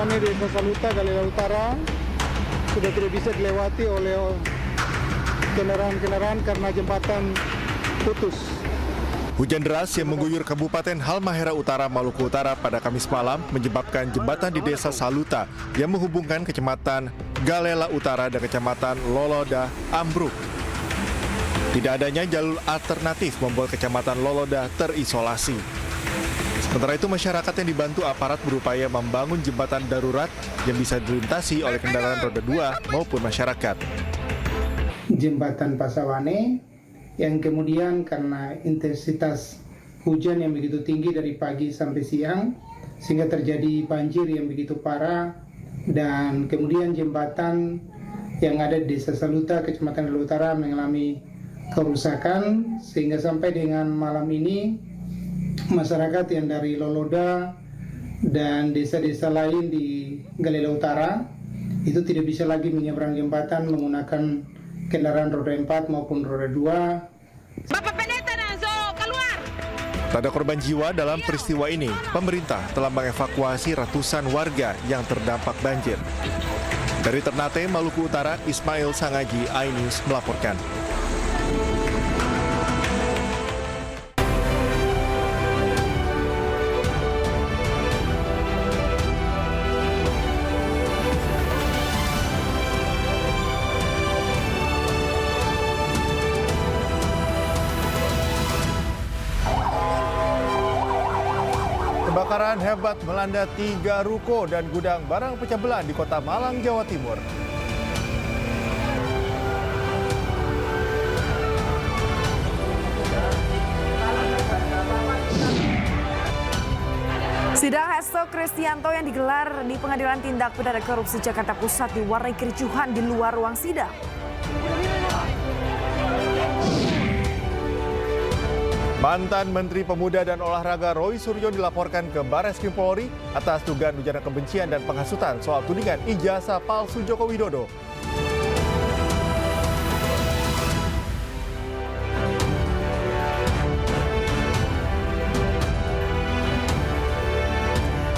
Pasawane, Desa Saluta, Galela Utara sudah tidak bisa dilewati oleh kendaraan-kendaraan karena jembatan putus. Hujan deras yang mengguyur Kabupaten Halmahera Utara, Maluku Utara pada Kamis malam menyebabkan jembatan di Desa Saluta yang menghubungkan Kecamatan Galela Utara dan Kecamatan Loloda ambruk. Tidak adanya jalur alternatif membuat Kecamatan Loloda terisolasi. Sementara itu masyarakat yang dibantu aparat berupaya membangun jembatan darurat yang bisa dilintasi oleh kendaraan roda 2 maupun masyarakat. Jembatan Pasawane yang kemudian karena intensitas hujan yang begitu tinggi dari pagi sampai siang sehingga terjadi banjir yang begitu parah, dan kemudian jembatan yang ada di Desa Saluta, Kecamatan Galela Utara mengalami kerusakan sehingga sampai dengan malam ini masyarakat yang dari Loloda dan desa-desa lain di Galela Utara itu tidak bisa lagi menyeberang jembatan menggunakan kendaraan roda 4 maupun roda 2. Bapak pendeta so keluar. Tak ada korban jiwa dalam peristiwa ini. Pemerintah telah mengevakuasi ratusan warga yang terdampak banjir. Dari Ternate, Maluku Utara, Ismail Sangaji, iNews melaporkan. Kebakaran hebat melanda 3 ruko dan gudang barang pecah belah di Kota Malang, Jawa Timur. Sidang Hasto Kristianto yang digelar di Pengadilan Tindak Pidana Korupsi Jakarta Pusat diwarnai kericuhan di luar ruang sidang. Mantan Menteri Pemuda dan Olahraga Roy Suryo dilaporkan ke Barreskrim Polri atas dugaan ujaran kebencian dan penghasutan soal tudingan ijazah palsu Joko Widodo.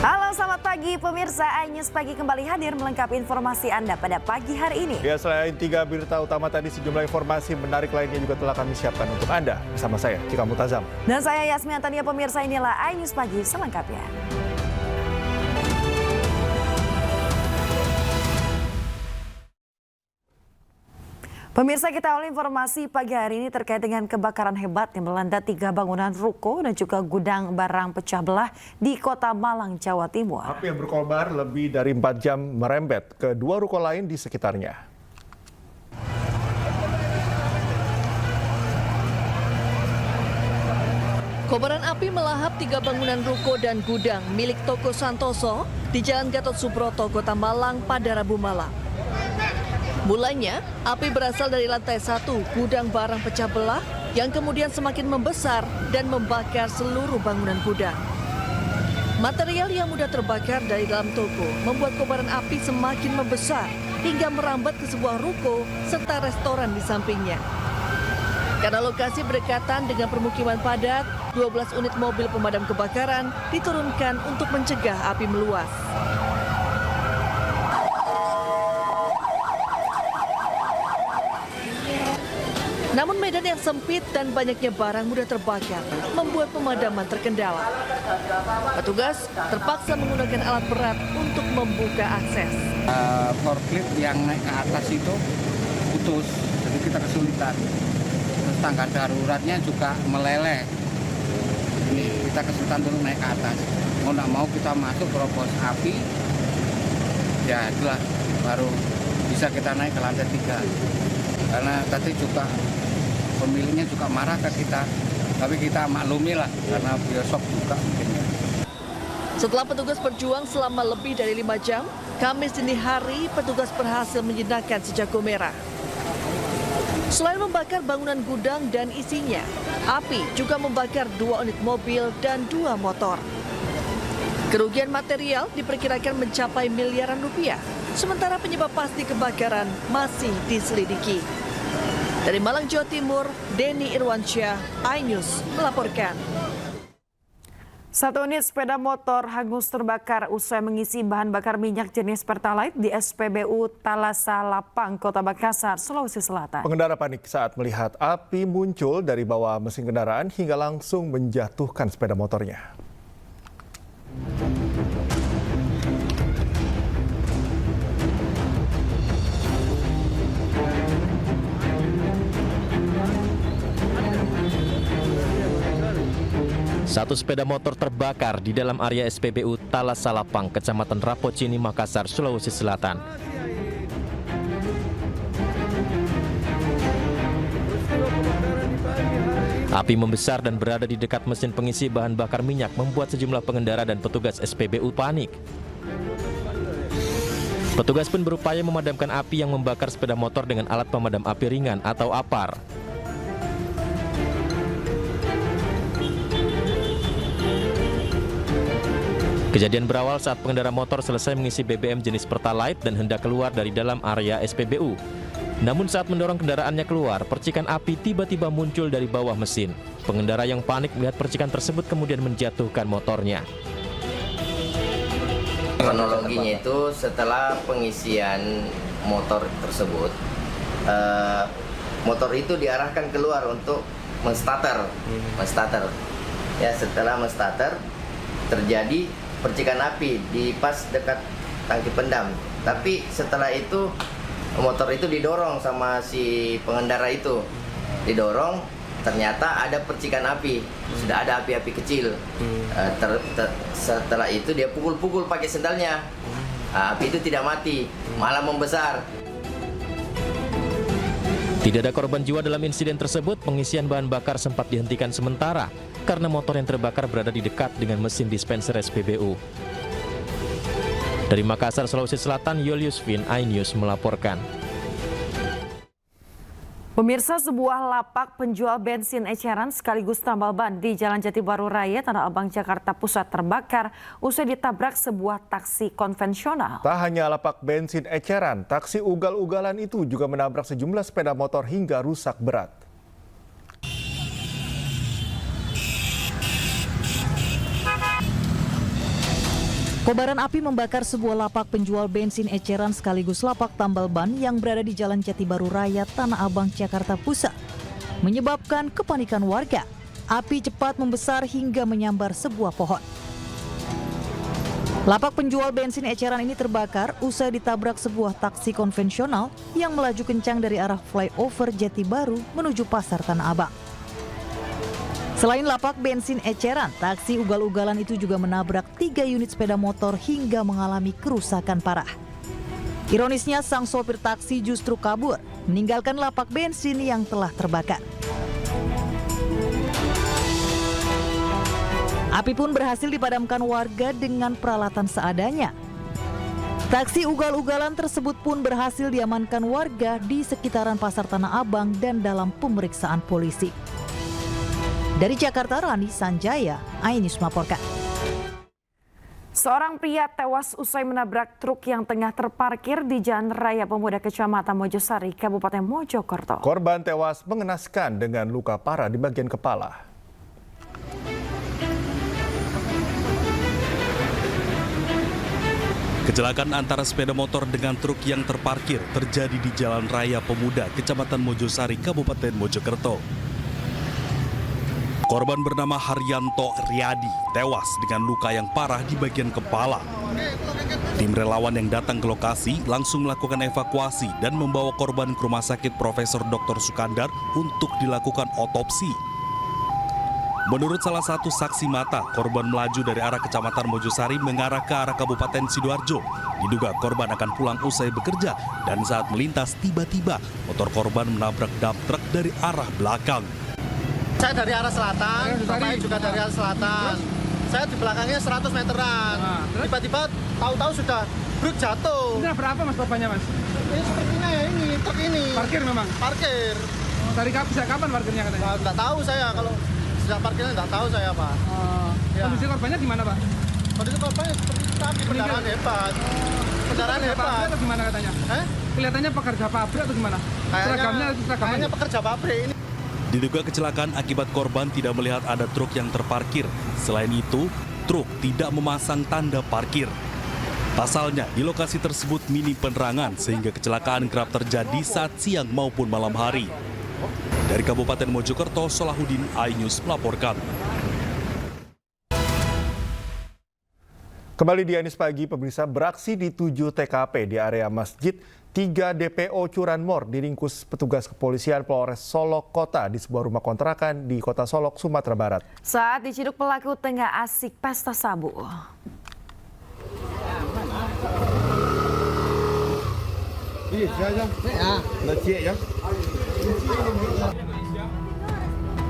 Halo, selamat pagi pemirsa. iNews Pagi kembali hadir melengkapi informasi Anda pada pagi hari ini. Ya, selain 3 berita utama tadi, sejumlah informasi menarik lainnya juga telah kami siapkan untuk Anda. Bersama saya, Cika Mutazam. Dan saya Yasmin Antania. Pemirsa, inilah iNews Pagi selengkapnya. Pemirsa, kita awali informasi pagi hari ini terkait dengan kebakaran hebat yang melanda 3 bangunan ruko dan juga gudang barang pecah belah di Kota Malang, Jawa Timur. Api yang berkobar lebih dari 4 jam merembet ke 2 ruko lain di sekitarnya. Kobaran api melahap 3 bangunan ruko dan gudang milik Toko Santoso di Jalan Gatot Subroto, Kota Malang pada Rabu malam. Mulanya, api berasal dari lantai 1 gudang barang pecah belah yang kemudian semakin membesar dan membakar seluruh bangunan gudang. Material yang mudah terbakar dari dalam toko membuat kobaran api semakin membesar hingga merambat ke sebuah ruko serta restoran di sampingnya. Karena lokasi berdekatan dengan permukiman padat, 12 unit mobil pemadam kebakaran diturunkan untuk mencegah api meluas. Namun medan yang sempit dan banyaknya barang mudah terbakar membuat pemadaman terkendala. Petugas terpaksa menggunakan alat berat untuk membuka akses. Forklift yang naik ke atas itu putus, jadi kita kesulitan. Terus tangga daruratnya juga meleleh. Ini kita kesulitan untuk naik ke atas. Mau nggak mau kita masuk terobos api, ya itulah baru bisa kita naik ke lantai 3. Karena tadi juga pemiliknya juga marah ke kita, tapi kita maklumi lah karena biosop juga mungkin. Setelah petugas berjuang selama lebih dari 5 jam, Kamis dini hari petugas berhasil menjinakkan si jago merah. Selain membakar bangunan gudang dan isinya, api juga membakar 2 unit mobil dan 2 motor. Kerugian material diperkirakan mencapai miliaran rupiah, sementara penyebab pasti kebakaran masih diselidiki. Dari Malang, Jawa Timur, Denny Irwansyah, iNews melaporkan. Satu unit sepeda motor hangus terbakar usai mengisi bahan bakar minyak jenis Pertalite di SPBU Thalassa Lapang, Kota Makassar, Sulawesi Selatan. Pengendara panik saat melihat api muncul dari bawah mesin kendaraan hingga langsung menjatuhkan sepeda motornya. Satu sepeda motor terbakar di dalam area SPBU Thalassa Lapang, Kecamatan Rapocini, Makassar, Sulawesi Selatan. Api membesar dan berada di dekat mesin pengisi bahan bakar minyak membuat sejumlah pengendara dan petugas SPBU panik. Petugas pun berupaya memadamkan api yang membakar sepeda motor dengan alat pemadam api ringan atau APAR. Kejadian berawal saat pengendara motor selesai mengisi BBM jenis Pertalite dan hendak keluar dari dalam area SPBU. Namun saat mendorong kendaraannya keluar, percikan api tiba-tiba muncul dari bawah mesin. Pengendara yang panik melihat percikan tersebut kemudian menjatuhkan motornya. Kronologinya itu setelah pengisian motor tersebut, motor itu diarahkan keluar untuk menstarter. Ya, setelah menstarter terjadi percikan api di pas dekat tangki pendam. Tapi setelah itu motor itu didorong sama si pengendara itu. Didorong, ternyata ada percikan api. Sudah ada api-api kecil. Setelah itu dia pukul-pukul pakai sendalnya. Api itu tidak mati, malah membesar. Tidak ada korban jiwa dalam insiden tersebut. Pengisian bahan bakar sempat dihentikan sementara karena motor yang terbakar berada di dekat dengan mesin dispenser SPBU. Dari Makassar, Sulawesi Selatan, Julius Vin, iNews melaporkan. Pemirsa, sebuah lapak penjual bensin eceran sekaligus tambal ban di Jalan Jati Baru Raya, Tanah Abang, Jakarta Pusat terbakar usai ditabrak sebuah taksi konvensional. Tak hanya lapak bensin eceran, taksi ugal-ugalan itu juga menabrak sejumlah sepeda motor hingga rusak berat. Kobaran api membakar sebuah lapak penjual bensin eceran sekaligus lapak tambal ban yang berada di Jalan Jati Baru Raya, Tanah Abang, Jakarta Pusat, menyebabkan kepanikan warga. Api cepat membesar hingga menyambar sebuah pohon. Lapak penjual bensin eceran ini terbakar usai ditabrak sebuah taksi konvensional yang melaju kencang dari arah flyover Jati Baru menuju Pasar Tanah Abang. Selain lapak bensin eceran, taksi ugal-ugalan itu juga menabrak 3 unit sepeda motor hingga mengalami kerusakan parah. Ironisnya, sang sopir taksi justru kabur, meninggalkan lapak bensin yang telah terbakar. Api pun berhasil dipadamkan warga dengan peralatan seadanya. Taksi ugal-ugalan tersebut pun berhasil diamankan warga di sekitaran Pasar Tanah Abang dan dalam pemeriksaan polisi. Dari Jakarta, Rani Sanjaya, iNews melaporkan. Seorang pria tewas usai menabrak truk yang tengah terparkir di Jalan Raya Pemuda Kecamatan Mojosari, Kabupaten Mojokerto. Korban tewas mengenaskan dengan luka parah di bagian kepala. Kecelakaan antara sepeda motor dengan truk yang terparkir terjadi di Jalan Raya Pemuda, Kecamatan Mojosari, Kabupaten Mojokerto. Korban bernama Haryanto Riyadi tewas dengan luka yang parah di bagian kepala. Tim relawan yang datang ke lokasi langsung melakukan evakuasi dan membawa korban ke Rumah Sakit Profesor Dr. Sukandar untuk dilakukan otopsi. Menurut salah satu saksi mata, korban melaju dari arah Kecamatan Mojosari mengarah ke arah Kabupaten Sidoarjo. Diduga korban akan pulang usai bekerja dan saat melintas tiba-tiba motor korban menabrak dump truk dari arah belakang. Saya dari arah selatan, bapaknya juga dari arah selatan. Saya di belakangnya 100 meteran. Tiba-tiba tahu-tahu sudah bruk jatuh. Ini berapa mas korbannya mas? Ini sepertinya ini, truk ini. Parkir memang? Parkir. Dari sejak kapan parkirnya katanya? Nggak tahu saya, kalau sejak parkirnya nggak tahu saya Pak. Ya. Kondisi korbannya gimana Pak? Kondisi korbannya seperti tapi kendaraan hebat. Kendaraan hebat. Atau gimana katanya? Kelihatannya pekerja pabrik atau gimana? Seragamnya pekerja pabrik ini. Diduga kecelakaan akibat korban tidak melihat ada truk yang terparkir. Selain itu, truk tidak memasang tanda parkir. Pasalnya, di lokasi tersebut minim penerangan sehingga kecelakaan kerap terjadi saat siang maupun malam hari. Dari Kabupaten Mojokerto, Solahuddin, iNews melaporkan. Kembali di Anies Pagi, pemirsa, beraksi di 7 TKP di area masjid, 3 DPO curanmor diringkus petugas kepolisian Polres Solok Kota di sebuah rumah kontrakan di Kota Solok, Sumatera Barat. Saat diciduk pelaku tengah asik pesta sabu.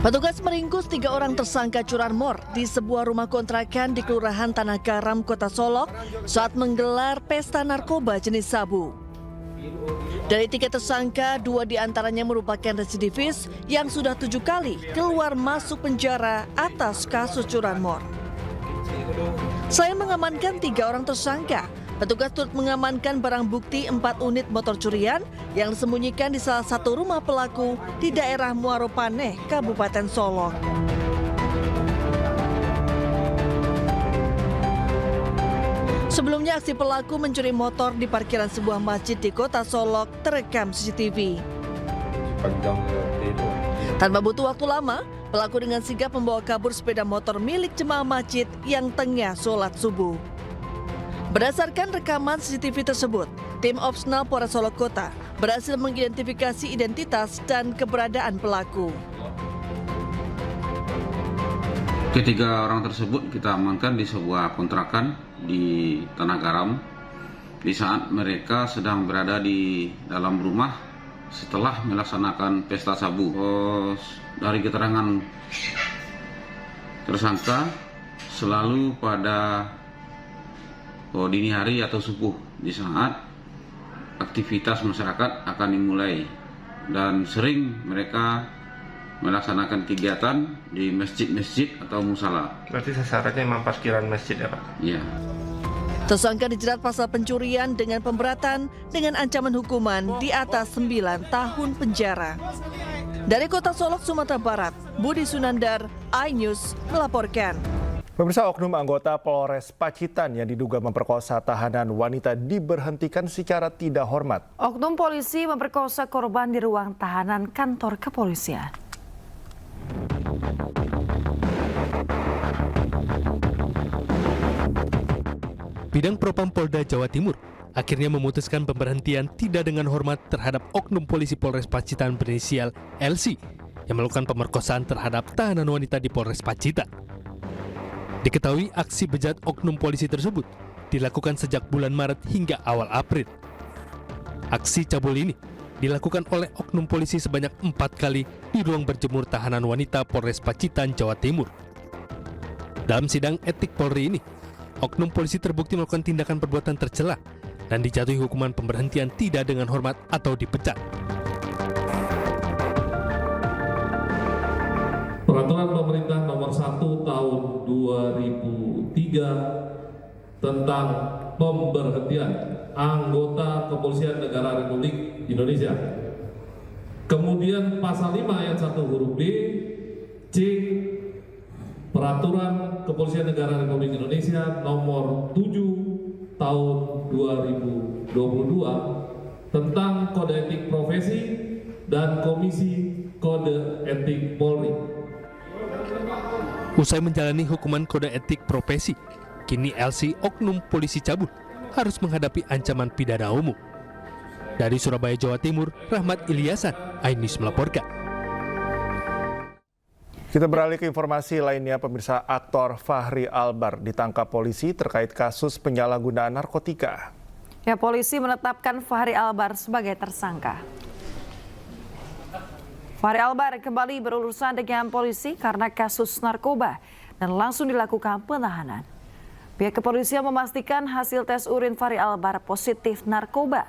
Petugas meringkus 3 orang tersangka curanmor di sebuah rumah kontrakan di Kelurahan Tanah Garam, Kota Solok saat menggelar pesta narkoba jenis sabu. Dari 3 tersangka, 2 diantaranya merupakan residivis yang sudah 7 kali keluar masuk penjara atas kasus curanmor. Selain mengamankan 3 orang tersangka, petugas turut mengamankan barang bukti 4 unit motor curian yang disembunyikan di salah satu rumah pelaku di daerah Muaropaneh, Kabupaten Solok. Sebelumnya aksi pelaku mencuri motor di parkiran sebuah masjid di Kota Solok terekam CCTV. Tanpa butuh waktu lama, pelaku dengan sigap membawa kabur sepeda motor milik jemaah masjid yang tengah sholat subuh. Berdasarkan rekaman CCTV tersebut, tim Opsnal Polres Solok Kota berhasil mengidentifikasi identitas dan keberadaan pelaku. Ketiga orang tersebut kita amankan di sebuah kontrakan di Tanah Garam di saat mereka sedang berada di dalam rumah setelah melaksanakan pesta sabu. Dari keterangan tersangka selalu pada dini hari atau subuh di saat aktivitas masyarakat akan dimulai dan sering mereka melaksanakan kegiatan di masjid-masjid atau musala. Berarti sasarannya memang parkiran masjid ya Pak? Iya. Tersangka dijerat pasal pencurian dengan pemberatan dengan ancaman hukuman di atas 9 tahun penjara. Dari Kota Solok, Sumatera Barat, Budi Sunandar, iNews melaporkan. Pemirsa, oknum anggota Polres Pacitan yang diduga memperkosa tahanan wanita diberhentikan secara tidak hormat. Oknum polisi memperkosa korban di ruang tahanan kantor kepolisian. Bidang Propam Polda Jawa Timur akhirnya memutuskan pemberhentian tidak dengan hormat terhadap oknum polisi Polres Pacitan berinisial LC yang melakukan pemerkosaan terhadap tahanan wanita di Polres Pacitan. Diketahui aksi bejat oknum polisi tersebut dilakukan sejak bulan Maret hingga awal April. Aksi cabul ini dilakukan oleh oknum polisi sebanyak 4 kali di ruang berjemur tahanan wanita Polres Pacitan, Jawa Timur. Dalam sidang etik Polri ini, oknum polisi terbukti melakukan tindakan perbuatan tercela dan dijatuhi hukuman pemberhentian tidak dengan hormat atau dipecat. Peraturan Pemerintah Nomor 1 Tahun 2003 tentang pemberhentian anggota Kepolisian Negara Republik Indonesia. Kemudian pasal 5 ayat 1 huruf D, C, Peraturan Kepolisian Negara Republik Indonesia Nomor 7 Tahun 2022 tentang Kode Etik Profesi dan Komisi Kode Etik Polri. Usai menjalani hukuman kode etik profesi, kini LC oknum polisi cabul harus menghadapi ancaman pidana umum. Dari Surabaya, Jawa Timur, Rahmat Ilyasan, iNews melaporkan. Kita beralih ke informasi lainnya, pemirsa. Aktor Fachri Albar ditangkap polisi terkait kasus penyalahgunaan narkotika. Ya, polisi menetapkan Fachri Albar sebagai tersangka. Fachri Albar kembali berurusan dengan polisi karena kasus narkoba dan langsung dilakukan penahanan. Pihak kepolisian memastikan hasil tes urin Fachri Albar positif narkoba.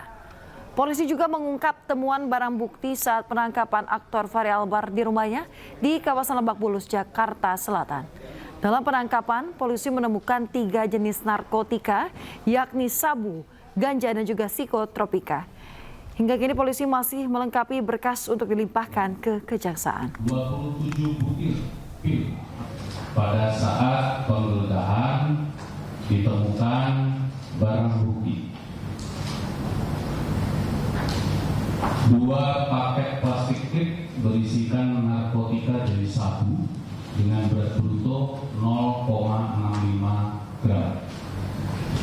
Polisi juga mengungkap temuan barang bukti saat penangkapan aktor Fachri Albar di rumahnya di kawasan Lebak Bulus, Jakarta Selatan. Dalam penangkapan, polisi menemukan 3 jenis narkotika, yakni sabu, ganja, dan juga psikotropika. Hingga kini polisi masih melengkapi berkas untuk dilimpahkan ke kejaksaan. 27 butir pil pada saat penggeledahan ditemukan barang bukti 2 paket plastik klip berisikan narkotika jenis sabu dengan berat bruto 0,65 gram.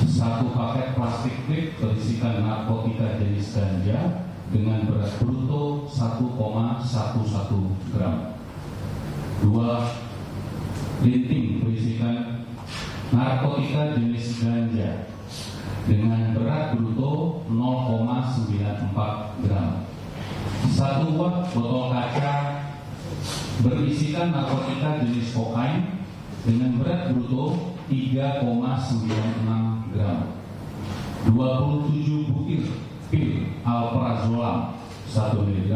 1 paket plastik klip berisikan narkotika jenis ganja dengan berat bruto 1,11 gram. 2 linting berisikan narkotika jenis ganja dengan berat bruto 0,94 gram. 1 watt botol kaca berisikan narkotika jenis kokain dengan berat bruto 3,96 gram. 27 butir pil alprazolam 1 mg,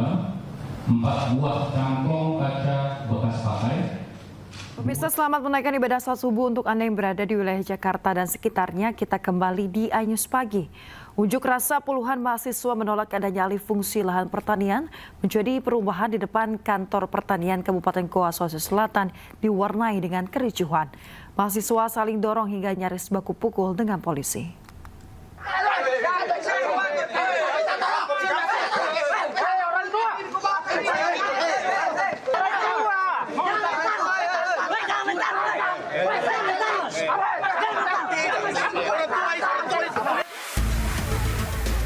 4 buah cangklong kaca bekas pakai. Pemirsa, selamat menaikkan ibadah salat subuh untuk Anda yang berada di wilayah Jakarta dan sekitarnya. Kita kembali di iNews Pagi. Unjuk rasa puluhan mahasiswa menolak adanya alih fungsi lahan pertanian menjadi perubahan di depan kantor pertanian Kabupaten Goa, Sulawesi Selatan diwarnai dengan kericuhan. Mahasiswa saling dorong hingga nyaris baku pukul dengan polisi.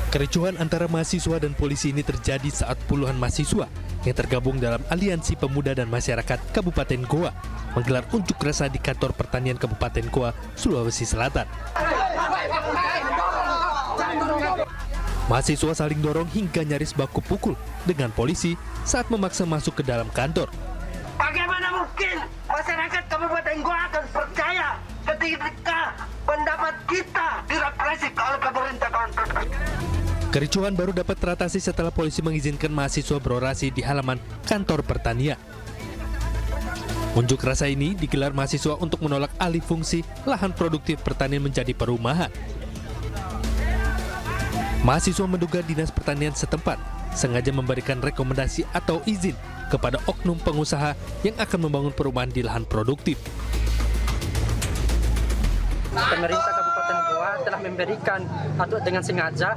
Kericuhan antara mahasiswa dan polisi ini terjadi saat puluhan mahasiswa yang tergabung dalam Aliansi Pemuda dan Masyarakat Kabupaten Goa menggelar unjuk rasa di kantor pertanian Kabupaten Goa, Sulawesi Selatan. Mahasiswa saling dorong hingga nyaris baku pukul dengan polisi saat memaksa masuk ke dalam kantor. Bagaimana mungkin masyarakat Kabupaten Goa akan percaya ketika pendapat kita direpresi oleh pemerintah kawan-kawan? Kericuhan baru dapat teratasi setelah polisi mengizinkan mahasiswa berorasi di halaman kantor pertanian. Unjuk rasa ini digelar mahasiswa untuk menolak alih fungsi lahan produktif pertanian menjadi perumahan. Mahasiswa menduga Dinas Pertanian setempat sengaja memberikan rekomendasi atau izin kepada oknum pengusaha yang akan membangun perumahan di lahan produktif. Pemerintah Kabupaten Goa telah memberikan atau dengan sengaja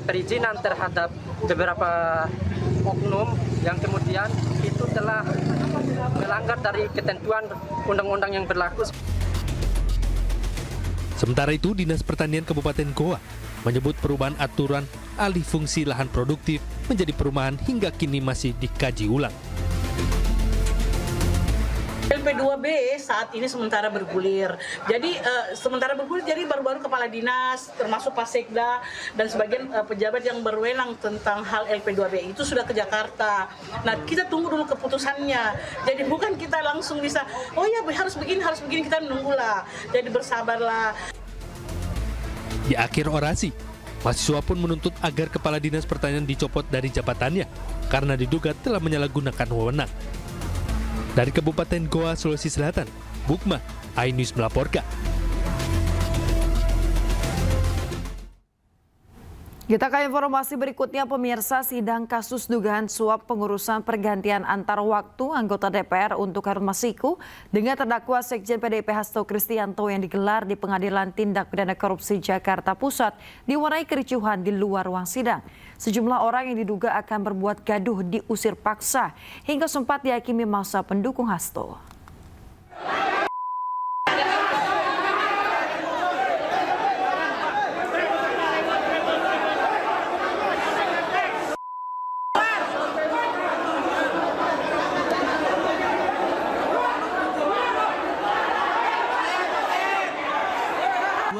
perizinan terhadap beberapa oknum yang kemudian itu telah melanggar dari ketentuan undang-undang yang berlaku. Sementara itu, Dinas Pertanian Kabupaten Goa menyebut perubahan aturan alih fungsi lahan produktif menjadi perumahan hingga kini masih dikaji ulang. LP2B saat ini sementara bergulir. Jadi jadi baru-baru kepala dinas termasuk Pak Sekda dan sebagian pejabat yang berwenang tentang hal LP2B itu sudah ke Jakarta. Nah, kita tunggu dulu keputusannya. Jadi bukan kita langsung bisa, oh ya harus begini, kita menunggulah. Jadi bersabarlah. Di akhir orasi, mahasiswa pun menuntut agar kepala dinas pertanian dicopot dari jabatannya karena diduga telah menyalahgunakan wewenang. Dari Kabupaten Goa, Sulawesi Selatan, Bukma, iNews melaporkan. Kita ke informasi berikutnya, pemirsa. Sidang kasus dugaan suap pengurusan pergantian antar waktu anggota DPR untuk Harun Masiku dengan terdakwa Sekjen PDIP Hasto Kristianto yang digelar di Pengadilan Tindak Pidana Korupsi Jakarta Pusat diwarnai kericuhan di luar ruang sidang. Sejumlah orang yang diduga akan berbuat gaduh diusir paksa hingga sempat dihakimi massa pendukung Hasto.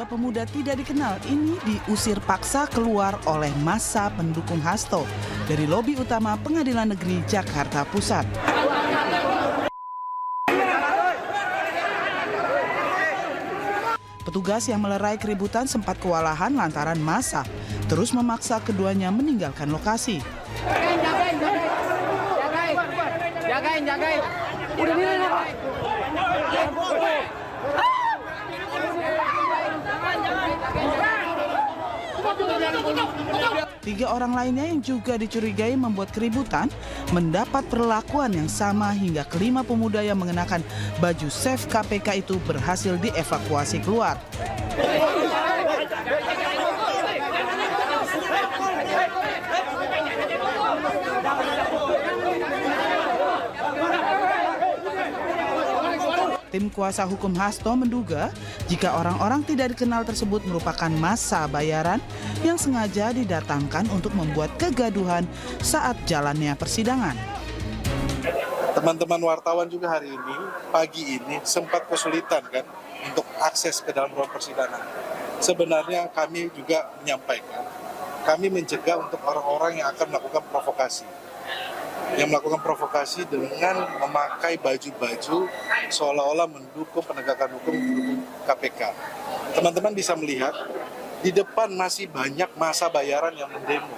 Pemuda tidak dikenal ini diusir paksa keluar oleh massa pendukung Hasto dari lobi utama Pengadilan Negeri Jakarta Pusat. Petugas yang melerai keributan sempat kewalahan lantaran massa terus memaksa keduanya meninggalkan lokasi. Jagain. Udah 3 orang lainnya yang juga dicurigai membuat keributan mendapat perlakuan yang sama hingga kelima pemuda yang mengenakan baju SAFE KPK itu berhasil dievakuasi keluar. Tim kuasa hukum Hasto menduga jika orang-orang tidak dikenal tersebut merupakan massa bayaran yang sengaja didatangkan untuk membuat kegaduhan saat jalannya persidangan. Teman-teman wartawan juga hari ini, pagi ini sempat kesulitan kan untuk akses ke dalam ruang persidangan. Sebenarnya kami juga menyampaikan, kami mencegah untuk orang-orang yang akan melakukan provokasi. Yang melakukan provokasi dengan memakai baju-baju seolah-olah mendukung penegakan hukum, mendukung KPK. Teman-teman bisa melihat, di depan masih banyak massa bayaran yang mendemo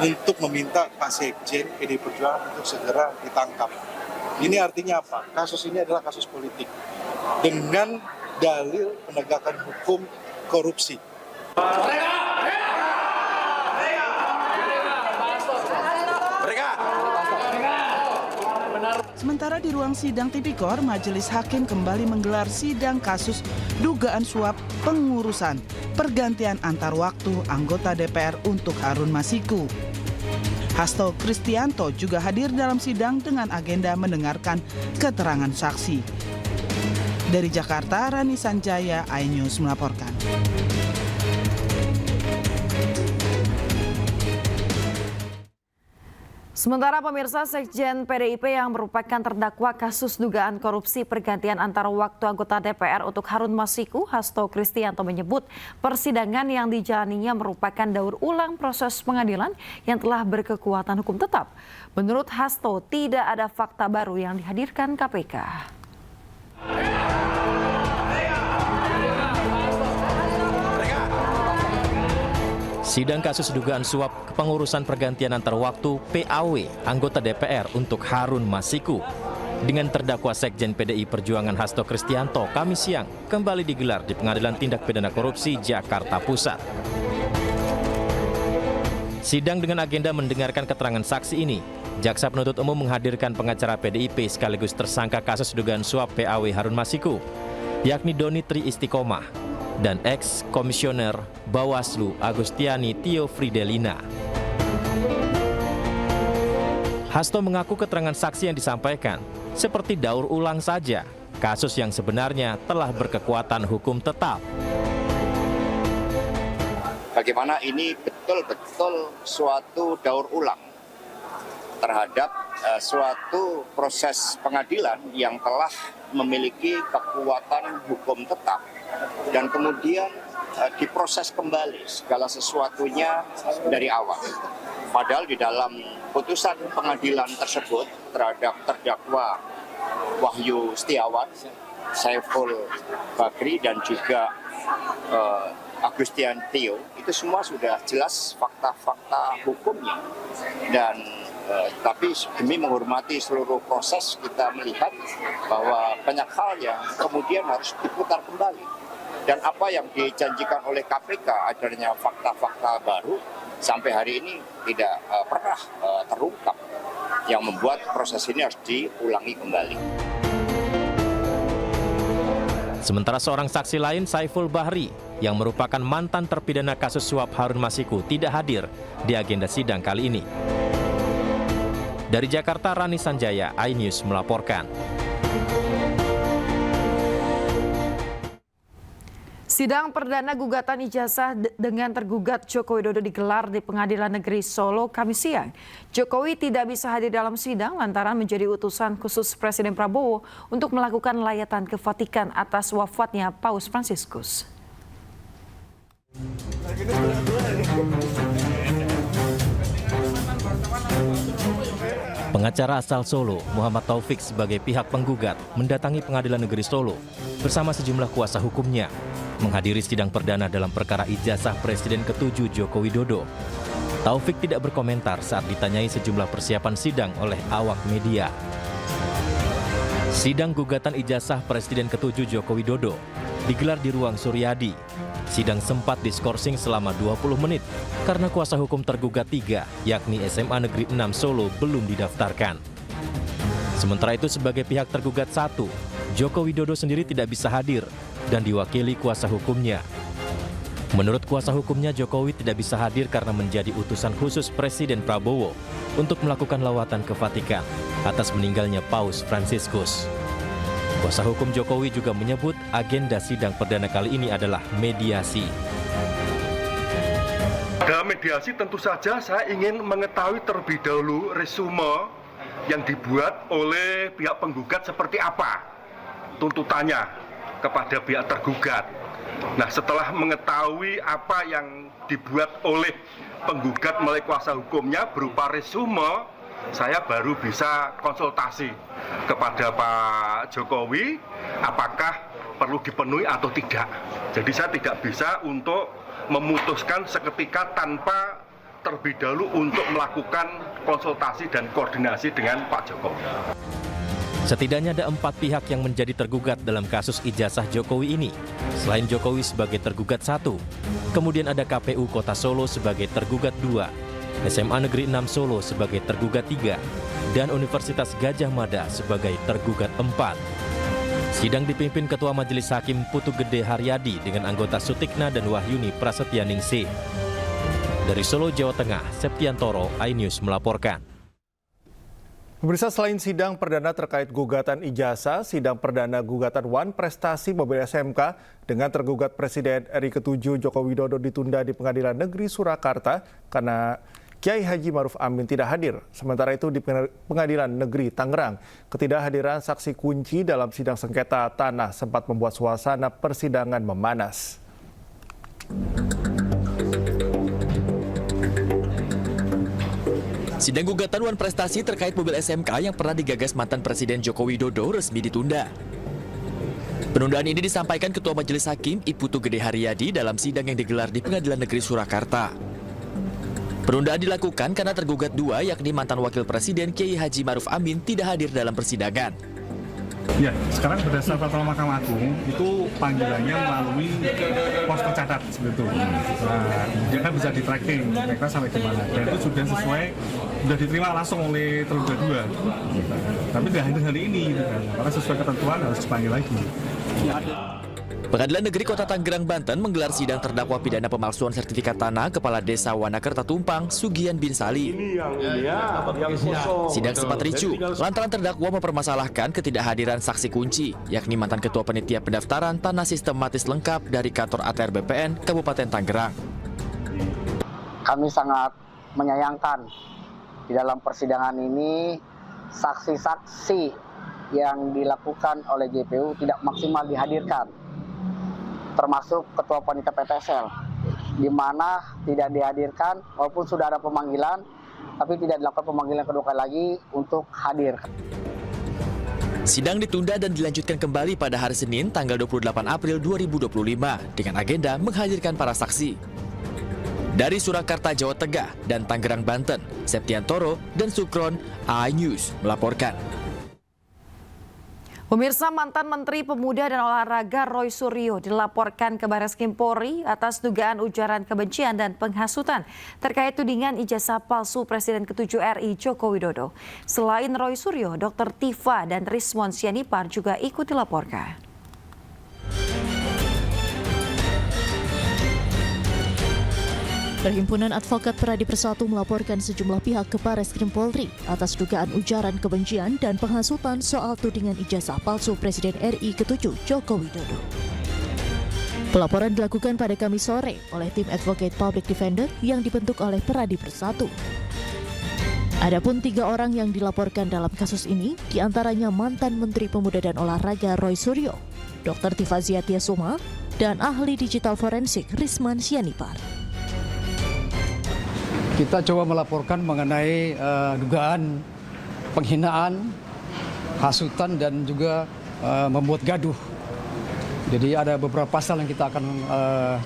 untuk meminta Pak Sekjen PDI Perjuangan untuk segera ditangkap. Ini artinya apa? Kasus ini adalah kasus politik dengan dalil penegakan hukum korupsi. Sementara di ruang sidang Tipikor, Majelis Hakim kembali menggelar sidang kasus dugaan suap pengurusan pergantian antar waktu anggota DPR untuk Harun Masiku. Hasto Kristianto juga hadir dalam sidang dengan agenda mendengarkan keterangan saksi. Dari Jakarta, Rani Sanjaya, iNews melaporkan. Sementara pemirsa, Sekjen PDIP yang merupakan terdakwa kasus dugaan korupsi pergantian antar waktu anggota DPR untuk Harun Masiku, Hasto Kristianto menyebut persidangan yang dijalaninya merupakan daur ulang proses pengadilan yang telah berkekuatan hukum tetap. Menurut Hasto, tidak ada fakta baru yang dihadirkan KPK. Sidang kasus dugaan suap kepengurusan pergantian antar waktu PAW anggota DPR untuk Harun Masiku dengan terdakwa Sekjen PDI Perjuangan Hasto Kristianto Kamis siang kembali digelar di Pengadilan Tindak Pidana Korupsi Jakarta Pusat. Sidang dengan agenda mendengarkan keterangan saksi ini, jaksa penuntut umum menghadirkan pengacara PDIP sekaligus tersangka kasus dugaan suap PAW Harun Masiku, yakni Doni Tri Istiqomah dan ex-komisioner Bawaslu Agustiani Tio Fridelina. Hasto mengaku keterangan saksi yang disampaikan seperti daur ulang saja kasus yang sebenarnya telah berkekuatan hukum tetap. Bagaimana ini betul-betul suatu daur ulang terhadap suatu proses pengadilan yang telah memiliki kekuatan hukum tetap dan kemudian diproses kembali segala sesuatunya dari awal. Padahal di dalam putusan pengadilan tersebut terhadap terdakwa Wahyu Setiawan, Saiful Bakri dan juga Agustian Tio, itu semua sudah jelas fakta-fakta hukumnya. Dan tapi demi menghormati seluruh proses, kita melihat bahwa banyak hal yang kemudian harus diputar kembali. Dan apa yang dijanjikan oleh KPK adanya fakta-fakta baru sampai hari ini tidak pernah terungkap, yang membuat proses ini harus diulangi kembali. Sementara seorang saksi lain, Saiful Bahri, yang merupakan mantan terpidana kasus suap Harun Masiku, tidak hadir di agenda sidang kali ini. Dari Jakarta, Rani Sanjaya, iNews melaporkan. Sidang perdana gugatan ijazah dengan tergugat Joko Widodo digelar di Pengadilan Negeri Solo Kamis siang. Jokowi tidak bisa hadir dalam sidang lantaran menjadi utusan khusus Presiden Prabowo untuk melakukan layatan ke Vatikan atas wafatnya Paus Fransiskus. Pengacara asal Solo, Muhammad Taufik sebagai pihak penggugat mendatangi Pengadilan Negeri Solo bersama sejumlah kuasa hukumnya menghadiri sidang perdana dalam perkara ijazah Presiden ke-7 Joko Widodo. Taufik tidak berkomentar saat ditanyai sejumlah persiapan sidang oleh awak media. Sidang gugatan ijazah Presiden ke-7 Joko Widodo digelar di ruang Suryadi, sidang sempat diskorsing selama 20 menit karena kuasa hukum tergugat 3, yakni SMA Negeri 6 Solo, belum didaftarkan. Sementara itu sebagai pihak tergugat 1, Joko Widodo sendiri tidak bisa hadir dan diwakili kuasa hukumnya. Menurut kuasa hukumnya, Jokowi tidak bisa hadir karena menjadi utusan khusus Presiden Prabowo untuk melakukan lawatan ke Vatikan atas meninggalnya Paus Fransiskus. Kuasa hukum Jokowi juga menyebut agenda sidang perdana kali ini adalah mediasi. Dalam mediasi tentu saja saya ingin mengetahui terlebih dahulu resume yang dibuat oleh pihak penggugat seperti apa tuntutannya kepada pihak tergugat. Nah, setelah mengetahui apa yang dibuat oleh penggugat melalui kuasa hukumnya berupa resume, saya baru bisa konsultasi kepada Pak Jokowi apakah perlu dipenuhi atau tidak. Jadi saya tidak bisa untuk memutuskan seketika tanpa terlebih dahulu untuk melakukan konsultasi dan koordinasi dengan Pak Jokowi. Setidaknya ada 4 pihak yang menjadi tergugat dalam kasus ijazah Jokowi ini. Selain Jokowi sebagai tergugat 1, kemudian ada KPU Kota Solo sebagai tergugat 2, SMA Negeri 6 Solo sebagai tergugat 3, dan Universitas Gadjah Mada sebagai tergugat 4. Sidang dipimpin Ketua Majelis Hakim Putu Gede Haryadi dengan anggota Sutikna dan Wahyuni Prasetyaningsih. Dari Solo, Jawa Tengah, Septiantoro, iNews melaporkan. Pemirsa, selain sidang perdana terkait gugatan ijazah, sidang perdana gugatan Wan Prestasi mobil SMK dengan tergugat Presiden RI ke-7 Joko Widodo ditunda di Pengadilan Negeri Surakarta karena Kiai Haji Maruf Amin tidak hadir. Sementara itu di Pengadilan Negeri Tangerang, ketidakhadiran saksi kunci dalam sidang sengketa tanah sempat membuat suasana persidangan memanas. Sidang gugatan Wan Prestasi terkait mobil SMK yang pernah digagas mantan Presiden Joko Widodo resmi ditunda. Penundaan ini disampaikan Ketua Majelis Hakim I Putu Gede Haryadi dalam sidang yang digelar di Pengadilan Negeri Surakarta. Penundaan dilakukan karena tergugat 2, yakni mantan Wakil Presiden Kiai Haji Maruf Amin tidak hadir dalam persidangan. Ya, sekarang berdasarkan Fatwa Mahkamah Agung itu panggilannya melalui pos tercatat seperti itu. Nah, kemudian kan bisa di-tracking mereka sampai di mana. Dan itu sudah sesuai, sudah diterima langsung oleh tergugat 2. Tapi tidak hanya hari ini, karena sesuai ketentuan harus dipanggil lagi. Pengadilan Negeri Kota Tanggerang, Banten menggelar sidang terdakwa pidana pemalsuan sertifikat tanah Kepala Desa Wanakerta Tumpang, Sugian bin Sali. Sidang sempat ricuh lantaran terdakwa mempermasalahkan ketidakhadiran saksi kunci, yakni mantan Ketua Panitia Pendaftaran Tanah Sistematis Lengkap dari kantor ATR BPN Kabupaten Tanggerang. Kami sangat menyayangkan di dalam persidangan ini saksi-saksi yang dilakukan oleh JPU tidak maksimal dihadirkan, termasuk Ketua Panitia PTSL, di mana tidak dihadirkan walaupun sudah ada pemanggilan, tapi tidak dilakukan pemanggilan kedua kali lagi untuk hadir. Sidang ditunda dan dilanjutkan kembali pada hari Senin, tanggal 28 April 2025, dengan agenda menghadirkan para saksi. Dari Surakarta, Jawa Tengah, dan Tangerang, Banten, Septiantoro dan Sukron, iNews melaporkan. Pemirsa, mantan Menteri Pemuda dan Olahraga Roy Suryo dilaporkan ke Barreskrim Polri atas dugaan ujaran kebencian dan penghasutan terkait tudingan ijazah palsu Presiden ke-7 RI Joko Widodo. Selain Roy Suryo, Dr. Tifa dan Rismon Sianipar juga ikut dilaporkan. Perhimpunan Advokat Pradi Persatu melaporkan sejumlah pihak ke Barreskrim Polri atas dugaan ujaran kebencian dan penghasutan soal tudingan ijazah palsu Presiden RI ke-7 Joko Widodo. Pelaporan dilakukan pada Kamis sore oleh tim Advocate Public Defender yang dibentuk oleh Pradi Persatu. Adapun 3 orang yang dilaporkan dalam kasus ini, diantaranya mantan Menteri Pemuda dan Olahraga Roy Suryo, Dr. Tifa Ziatiasuma, dan ahli digital forensik Risman Sianipar. Kita coba melaporkan mengenai dugaan penghinaan, hasutan, dan juga membuat gaduh. Jadi ada beberapa pasal yang kita akan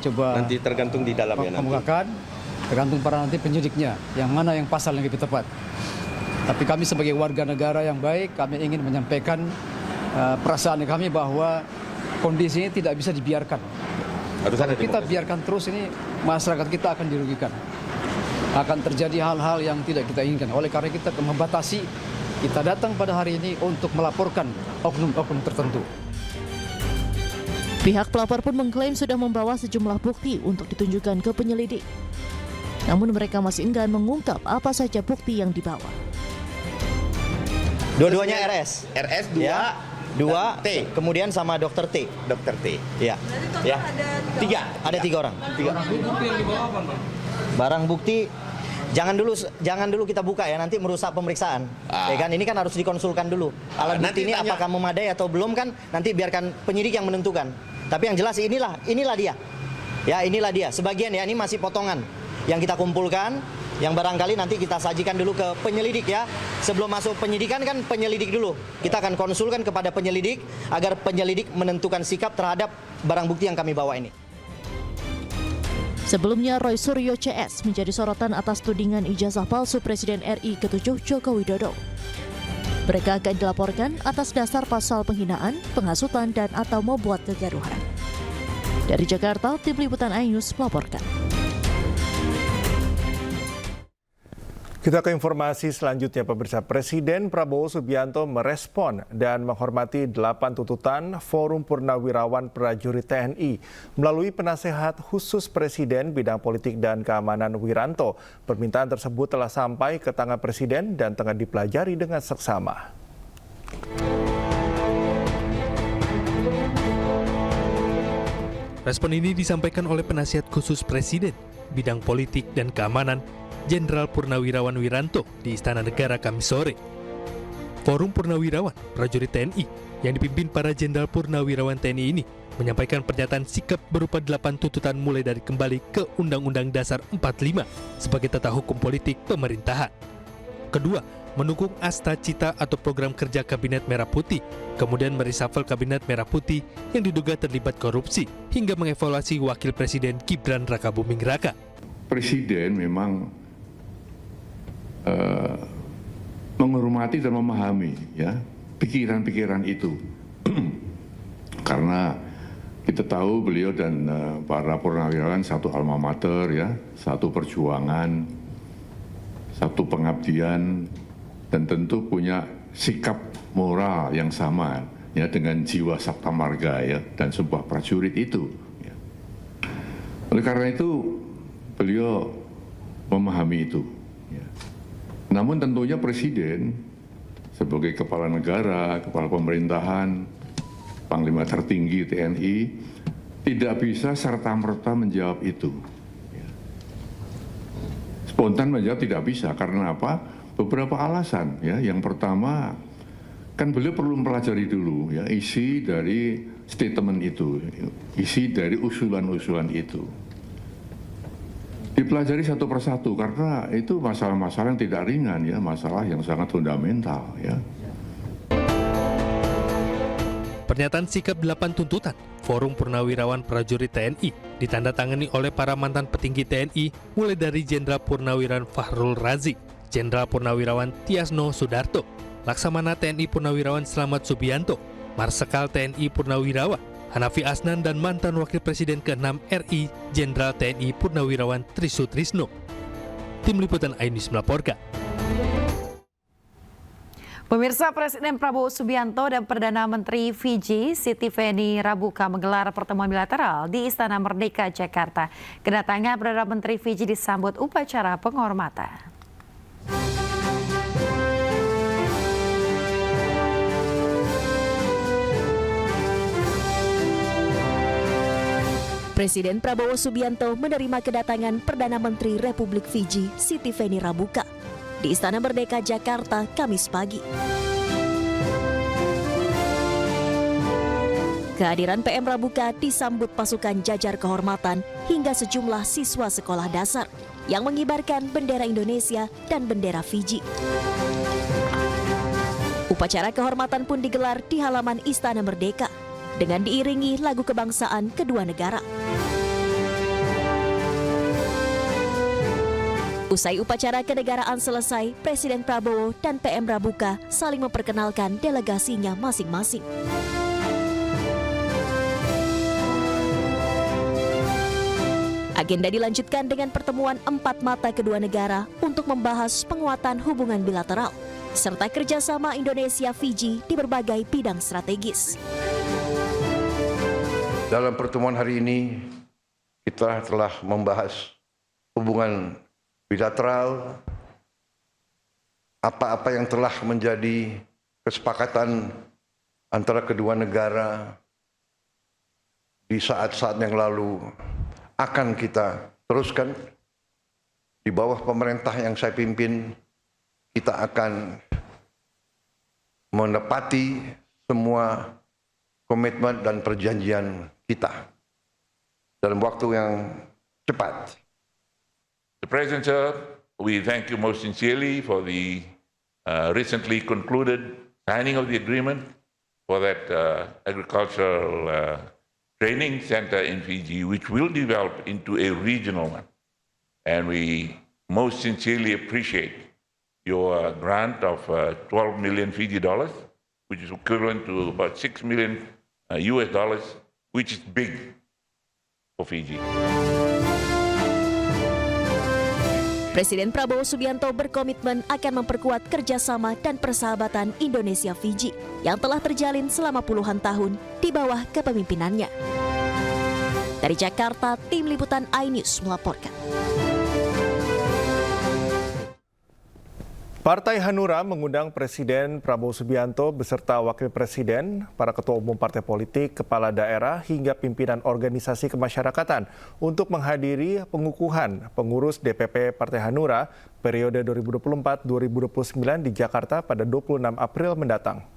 coba nanti tergantung di dalam ya kemukakan, tergantung para nanti penyidiknya, yang mana yang pasal yang lebih tepat. Tapi kami sebagai warga negara yang baik, kami ingin menyampaikan perasaan kami bahwa kondisi ini tidak bisa dibiarkan. Kalau kita biarkan terus ini, masyarakat kita akan dirugikan. Akan terjadi hal-hal yang tidak kita inginkan. Oleh karena kita membatasi, kita datang pada hari ini untuk melaporkan oknum-oknum tertentu. Pihak pelapor pun mengklaim sudah membawa sejumlah bukti untuk ditunjukkan ke penyelidik. Namun mereka masih enggan mengungkap apa saja bukti yang dibawa. Dua-duanya RS. RS 2, ya. 2 T. Kemudian sama dokter T. Dokter T. Iya. Ya. 3. Ada 3 orang. 3. Barang bukti yang dibawa apa, Bang? Barang bukti jangan dulu kita buka ya, nanti merusak pemeriksaan. Ya kan, ini kan harus dikonsulkan dulu. Alat bukti ini apakah memadai atau belum kan nanti biarkan penyidik yang menentukan. Tapi yang jelas inilah dia. Ya, inilah dia. Sebagian ya, ini masih potongan yang kita kumpulkan, yang barangkali nanti kita sajikan dulu ke penyelidik ya. Sebelum masuk penyidikan kan penyelidik dulu. Kita akan konsulkan kepada penyelidik agar penyelidik menentukan sikap terhadap barang bukti yang kami bawa ini. Sebelumnya, Roy Suryo CS menjadi sorotan atas tudingan ijazah palsu Presiden RI ke-7 Joko Widodo. Mereka akan dilaporkan atas dasar pasal penghinaan, penghasutan, dan atau membuat kegaduhan. Dari Jakarta, Tim Liputan iNews melaporkan. Kita ke informasi selanjutnya, pemirsa. Presiden Prabowo Subianto merespon dan menghormati 8 tuntutan Forum Purnawirawan Prajurit TNI melalui penasehat khusus Presiden bidang politik dan keamanan Wiranto. Permintaan tersebut telah sampai ke tangan Presiden dan tengah dipelajari dengan seksama. Respon ini disampaikan oleh penasihat khusus Presiden bidang politik dan keamanan Jenderal Purnawirawan Wiranto di Istana Negara Kamis sore. Forum Purnawirawan Prajurit TNI yang dipimpin para Jenderal Purnawirawan TNI ini menyampaikan pernyataan sikap berupa 8 tuntutan mulai dari kembali ke Undang-Undang Dasar 45 sebagai tata hukum politik pemerintahan. Kedua, mendukung Asta Cita atau program kerja Kabinet Merah Putih, kemudian mereshuffle Kabinet Merah Putih yang diduga terlibat korupsi hingga mengevaluasi Wakil Presiden Gibran Rakabuming Raka. Presiden memang menghormati dan memahami ya pikiran-pikiran itu karena kita tahu beliau dan para purnawirawan satu alma mater ya, satu perjuangan, satu pengabdian, dan tentu punya sikap moral yang sama ya dengan jiwa sabta marga ya dan sebuah prajurit itu ya. Oleh karena itu beliau memahami itu ya. Namun tentunya Presiden sebagai kepala negara, kepala pemerintahan, Panglima tertinggi TNI tidak bisa serta-merta menjawab itu. Spontan menjawab tidak bisa, karena apa? Beberapa alasan ya. Yang pertama, kan beliau perlu mempelajari dulu ya isi dari statement itu, isi dari usulan-usulan itu. Dipelajari satu persatu karena itu masalah-masalah yang tidak ringan ya, masalah yang sangat fundamental ya. Pernyataan sikap 8 tuntutan Forum Purnawirawan Prajurit TNI ditandatangani oleh para mantan petinggi TNI mulai dari Jenderal Purnawirawan Fahrul Razi, Jenderal Purnawirawan Tiasno Sudarto, Laksamana TNI Purnawirawan Slamet Subianto, Marsekal TNI Purnawirawan Hanafi Asnan, dan mantan Wakil Presiden ke-6 RI Jenderal TNI Purnawirawan Trisutrisno. Tim Liputan iNews melaporkan. Pemirsa, Presiden Prabowo Subianto dan Perdana Menteri Fiji Siti Feni Rabuka menggelar pertemuan bilateral di Istana Merdeka, Jakarta. Kedatangan Perdana Menteri Fiji disambut upacara penghormatan. Presiden Prabowo Subianto menerima kedatangan Perdana Menteri Republik Fiji Siti Feni Rabuka di Istana Merdeka, Jakarta, Kamis pagi. Kehadiran PM Rabuka disambut pasukan jajar kehormatan hingga sejumlah siswa sekolah dasar yang mengibarkan bendera Indonesia dan bendera Fiji. Upacara kehormatan pun digelar di halaman Istana Merdeka dengan diiringi lagu kebangsaan kedua negara. Usai upacara kenegaraan selesai, Presiden Prabowo dan PM Rabuka saling memperkenalkan delegasinya masing-masing. Agenda dilanjutkan dengan pertemuan 4 mata kedua negara untuk membahas penguatan hubungan bilateral serta kerjasama Indonesia-Fiji di berbagai bidang strategis. Dalam pertemuan hari ini, kita telah membahas hubungan bilateral, apa-apa yang telah menjadi kesepakatan antara kedua negara di saat-saat yang lalu akan kita teruskan. Di bawah pemerintah yang saya pimpin, kita akan menepati semua komitmen dan perjanjian kita dalam waktu yang cepat. The President, sir, we thank you most sincerely for the recently concluded signing of the agreement for that agricultural training center in Fiji, which will develop into a regional one. And we most sincerely appreciate your grant of 12 million Fiji dollars, which is equivalent to about $6 million US dollars, which is big for Fiji. Presiden Prabowo Subianto berkomitmen akan memperkuat kerjasama dan persahabatan Indonesia-Fiji yang telah terjalin selama puluhan tahun di bawah kepemimpinannya. Dari Jakarta, Tim Liputan iNews melaporkan. Partai Hanura mengundang Presiden Prabowo Subianto beserta Wakil Presiden, para ketua umum partai politik, kepala daerah, hingga pimpinan organisasi kemasyarakatan untuk menghadiri pengukuhan pengurus DPP Partai Hanura periode 2024-2029 di Jakarta pada 26 April mendatang.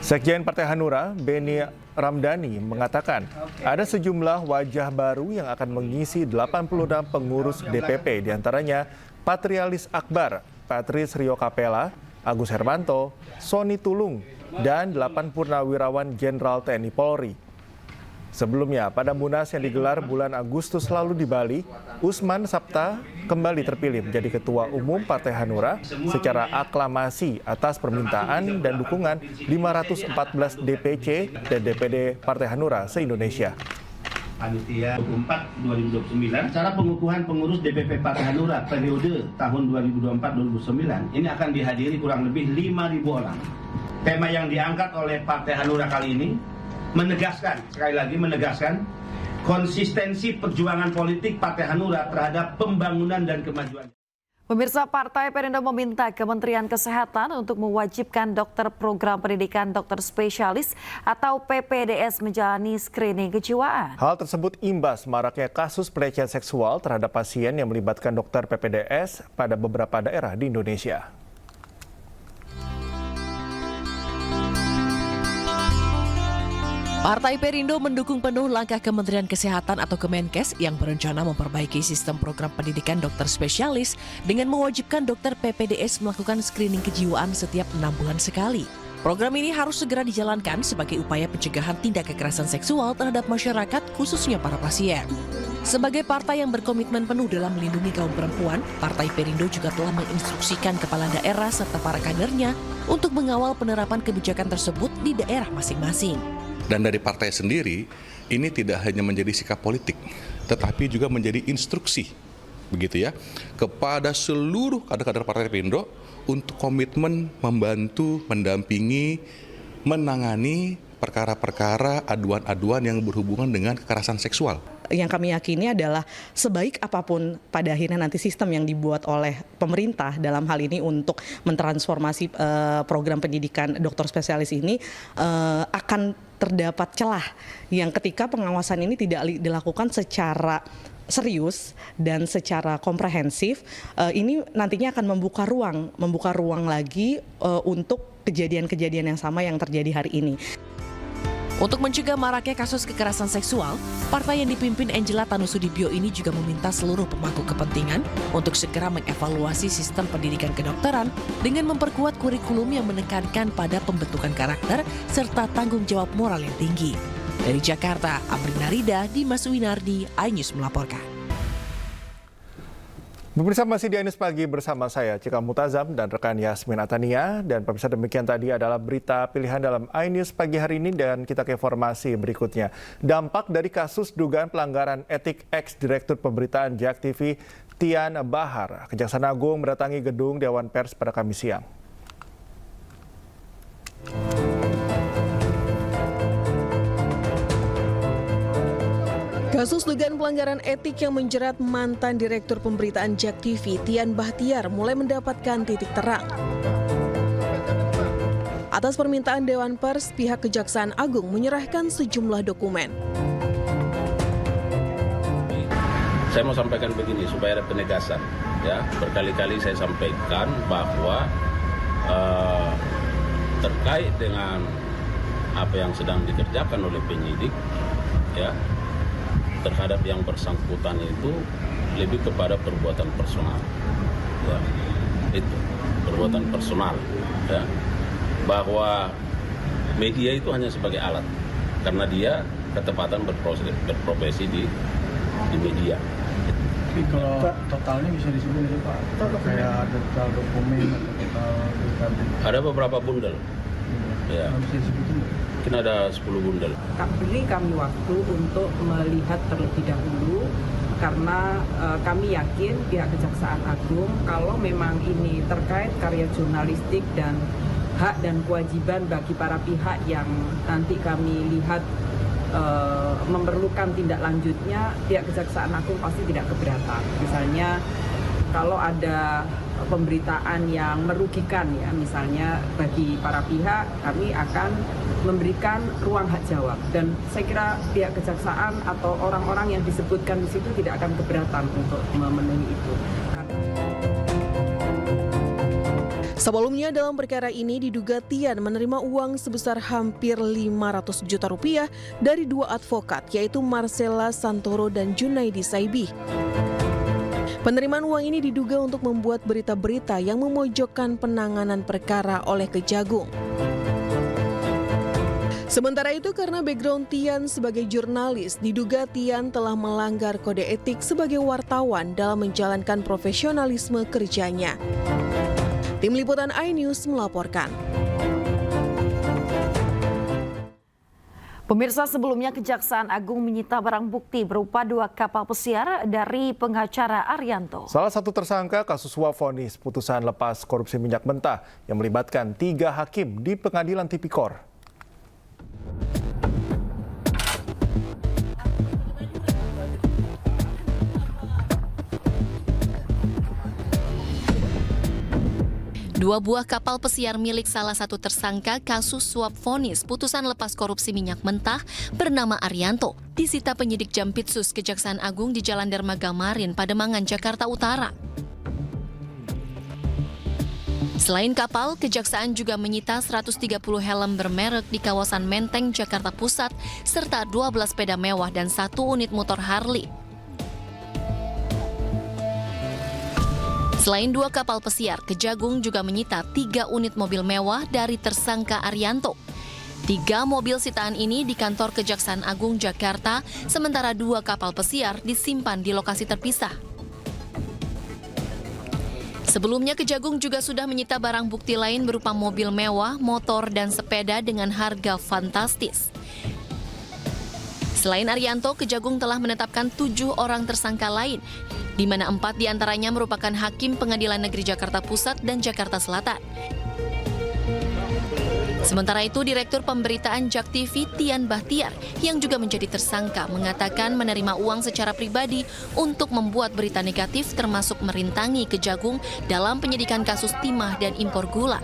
Sekjen Partai Hanura, Beni Ramdhani, mengatakan ada sejumlah wajah baru yang akan mengisi 86 pengurus DPP, diantaranya Patrialis Akbar, Patris Rio Capella, Agus Hermanto, Sony Tulung, dan 8 purnawirawan Jenderal TNI Polri. Sebelumnya, pada Munas yang digelar bulan Agustus lalu di Bali, Usman Sabta kembali terpilih menjadi Ketua Umum Partai Hanura secara aklamasi atas permintaan dan dukungan 514 DPC dan DPD Partai Hanura se-Indonesia. Panitia 24 2029, acara pengukuhan pengurus DPP Partai Hanura periode tahun 2024-2029 ini akan dihadiri kurang lebih 5.000 orang. Tema yang diangkat oleh Partai Hanura kali ini menegaskan, sekali lagi menegaskan, konsistensi perjuangan politik Partai Hanura terhadap pembangunan dan kemajuan. Pemirsa, Partai Perindo meminta Kementerian Kesehatan untuk mewajibkan dokter program pendidikan dokter spesialis atau PPDS menjalani screening kejiwaan. Hal tersebut imbas maraknya kasus pelecehan seksual terhadap pasien yang melibatkan dokter PPDS pada beberapa daerah di Indonesia. Partai Perindo mendukung penuh langkah Kementerian Kesehatan atau Kemenkes yang berencana memperbaiki sistem program pendidikan dokter spesialis dengan mewajibkan dokter PPDS melakukan screening kejiwaan setiap 6 bulan sekali. Program ini harus segera dijalankan sebagai upaya pencegahan tindak kekerasan seksual terhadap masyarakat, khususnya para pasien. Sebagai partai yang berkomitmen penuh dalam melindungi kaum perempuan, Partai Perindo juga telah menginstruksikan kepala daerah serta para kadernya untuk mengawal penerapan kebijakan tersebut di daerah masing-masing. Dan dari partai sendiri, ini tidak hanya menjadi sikap politik, tetapi juga menjadi instruksi, begitu ya, kepada seluruh kader-kader Partai Perindo untuk komitmen membantu, mendampingi, menangani perkara-perkara aduan-aduan yang berhubungan dengan kekerasan seksual. Yang kami yakini adalah sebaik apapun pada akhirnya nanti sistem yang dibuat oleh pemerintah dalam hal ini untuk mentransformasi program pendidikan dokter spesialis ini akan terdapat celah yang ketika pengawasan ini tidak dilakukan secara serius dan secara komprehensif, ini nantinya akan membuka ruang lagi untuk kejadian-kejadian yang sama yang terjadi hari ini. Untuk mencegah maraknya kasus kekerasan seksual, partai yang dipimpin Angela Tanusudibio ini juga meminta seluruh pemangku kepentingan untuk segera mengevaluasi sistem pendidikan kedokteran dengan memperkuat kurikulum yang menekankan pada pembentukan karakter serta tanggung jawab moral yang tinggi. Dari Jakarta, Amrina Rida, Dimas Winardi, iNews melaporkan. Pemirsa masih di Anies Pagi bersama saya Cika Mutazam dan rekan Yasmin Atania. Dan pemirsa demikian tadi adalah berita pilihan dalam iNews pagi hari ini dan kita ke informasi berikutnya. Dampak dari kasus dugaan pelanggaran etik ex-direktur pemberitaan JAK TV Tian Bahar. Kejaksaan Agung mendatangi gedung Dewan Pers pada Kamis siang. Kasus dugaan pelanggaran etik yang menjerat mantan Direktur Pemberitaan JAK TV Tian Bahtiar mulai mendapatkan titik terang. Atas permintaan Dewan Pers, pihak Kejaksaan Agung menyerahkan sejumlah dokumen. Saya mau sampaikan begini supaya ada penegasan. Ya, berkali-kali saya sampaikan bahwa terkait dengan apa yang sedang dikerjakan oleh penyidik, ya, terhadap yang bersangkutan itu lebih kepada perbuatan personal, ya, itu perbuatan personal, ya, bahwa media itu hanya sebagai alat karena dia ketepatan berprofesi di media. Tapi kalau totalnya bisa disebut ya Pak, kayak total dokumen atau total ada beberapa bundel, ya. Bisa disebutin nggak? Mungkin ada 10 bundel. Beri kami waktu untuk melihat terlebih dahulu karena kami yakin pihak Kejaksaan Agung kalau memang ini terkait karya jurnalistik dan hak dan kewajiban bagi para pihak yang nanti kami lihat memerlukan tindak lanjutnya, pihak Kejaksaan Agung pasti tidak keberatan. Misalnya kalau ada pemberitaan yang merugikan, ya, misalnya bagi para pihak, kami akan memberikan ruang hak jawab. Dan saya kira pihak kejaksaan atau orang-orang yang disebutkan di situ tidak akan keberatan untuk memenuhi itu. Sebelumnya dalam perkara ini diduga Tian menerima uang sebesar hampir 500 juta rupiah dari dua advokat, yaitu Marcella Santoro dan Junaidi Saibi. Penerimaan uang ini diduga untuk membuat berita-berita yang memojokkan penanganan perkara oleh Kejagung. Sementara itu karena background Tian sebagai jurnalis, diduga Tian telah melanggar kode etik sebagai wartawan dalam menjalankan profesionalisme kerjanya. Tim Liputan iNews melaporkan. Pemirsa, sebelumnya Kejaksaan Agung menyita barang bukti berupa 2 kapal pesiar dari pengacara Arianto. Salah satu tersangka kasus suap vonis putusan lepas korupsi minyak mentah yang melibatkan 3 hakim di Pengadilan Tipikor. Dua buah kapal pesiar milik salah satu tersangka kasus suap vonis putusan lepas korupsi minyak mentah bernama Arianto disita penyidik Jampitsus Kejaksaan Agung di Jalan Dermaga Marin, Pademangan, Jakarta Utara. Selain kapal, Kejaksaan juga menyita 130 helm bermerek di kawasan Menteng, Jakarta Pusat, serta 12 sepeda mewah dan 1 unit motor Harley. Selain 2 kapal pesiar, Kejagung juga menyita 3 unit mobil mewah dari tersangka Arianto. 3 mobil sitaan ini di kantor Kejaksaan Agung Jakarta, sementara 2 kapal pesiar disimpan di lokasi terpisah. Sebelumnya Kejagung juga sudah menyita barang bukti lain berupa mobil mewah, motor, dan sepeda dengan harga fantastis. Selain Arianto, Kejagung telah menetapkan 7 orang tersangka lain, di mana 4 diantaranya merupakan hakim Pengadilan Negeri Jakarta Pusat dan Jakarta Selatan. Sementara itu, Direktur Pemberitaan JAK TV Tian Bahtiar yang juga menjadi tersangka mengatakan menerima uang secara pribadi untuk membuat berita negatif termasuk merintangi Kejagung dalam penyidikan kasus timah dan impor gula.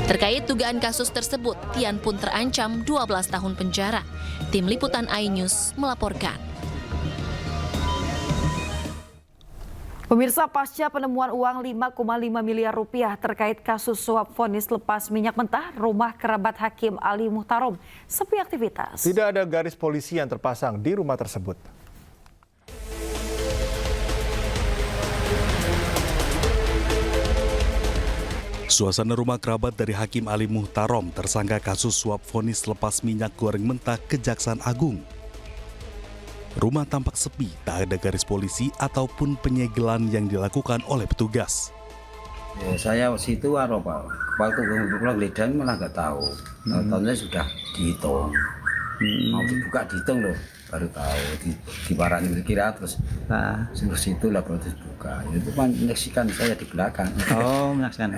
Terkait dugaan kasus tersebut, Tian pun terancam 12 tahun penjara. Tim Liputan iNews melaporkan. Pemirsa, pasca penemuan uang 5,5 miliar rupiah terkait kasus suap vonis lepas minyak mentah, rumah kerabat Hakim Ali Muhtarom sepi aktivitas. Tidak ada garis polisi yang terpasang di rumah tersebut. Suasana rumah kerabat dari Hakim Ali Muhtarom tersangka kasus suap vonis lepas minyak goreng mentah Kejaksaan Agung. Rumah tampak sepi, tak ada garis polisi ataupun penyegelan yang dilakukan oleh petugas. Ya, saya situ Pak. Waktu pulang geledah malah nggak tahu. Tahunnya sudah dihitung. Mau dibuka dihitung loh, baru tahu di barang kira terus seluruh situ lah baru dibuka. Itu kan menyaksikan saya di belakang. Oh, menyaksikan.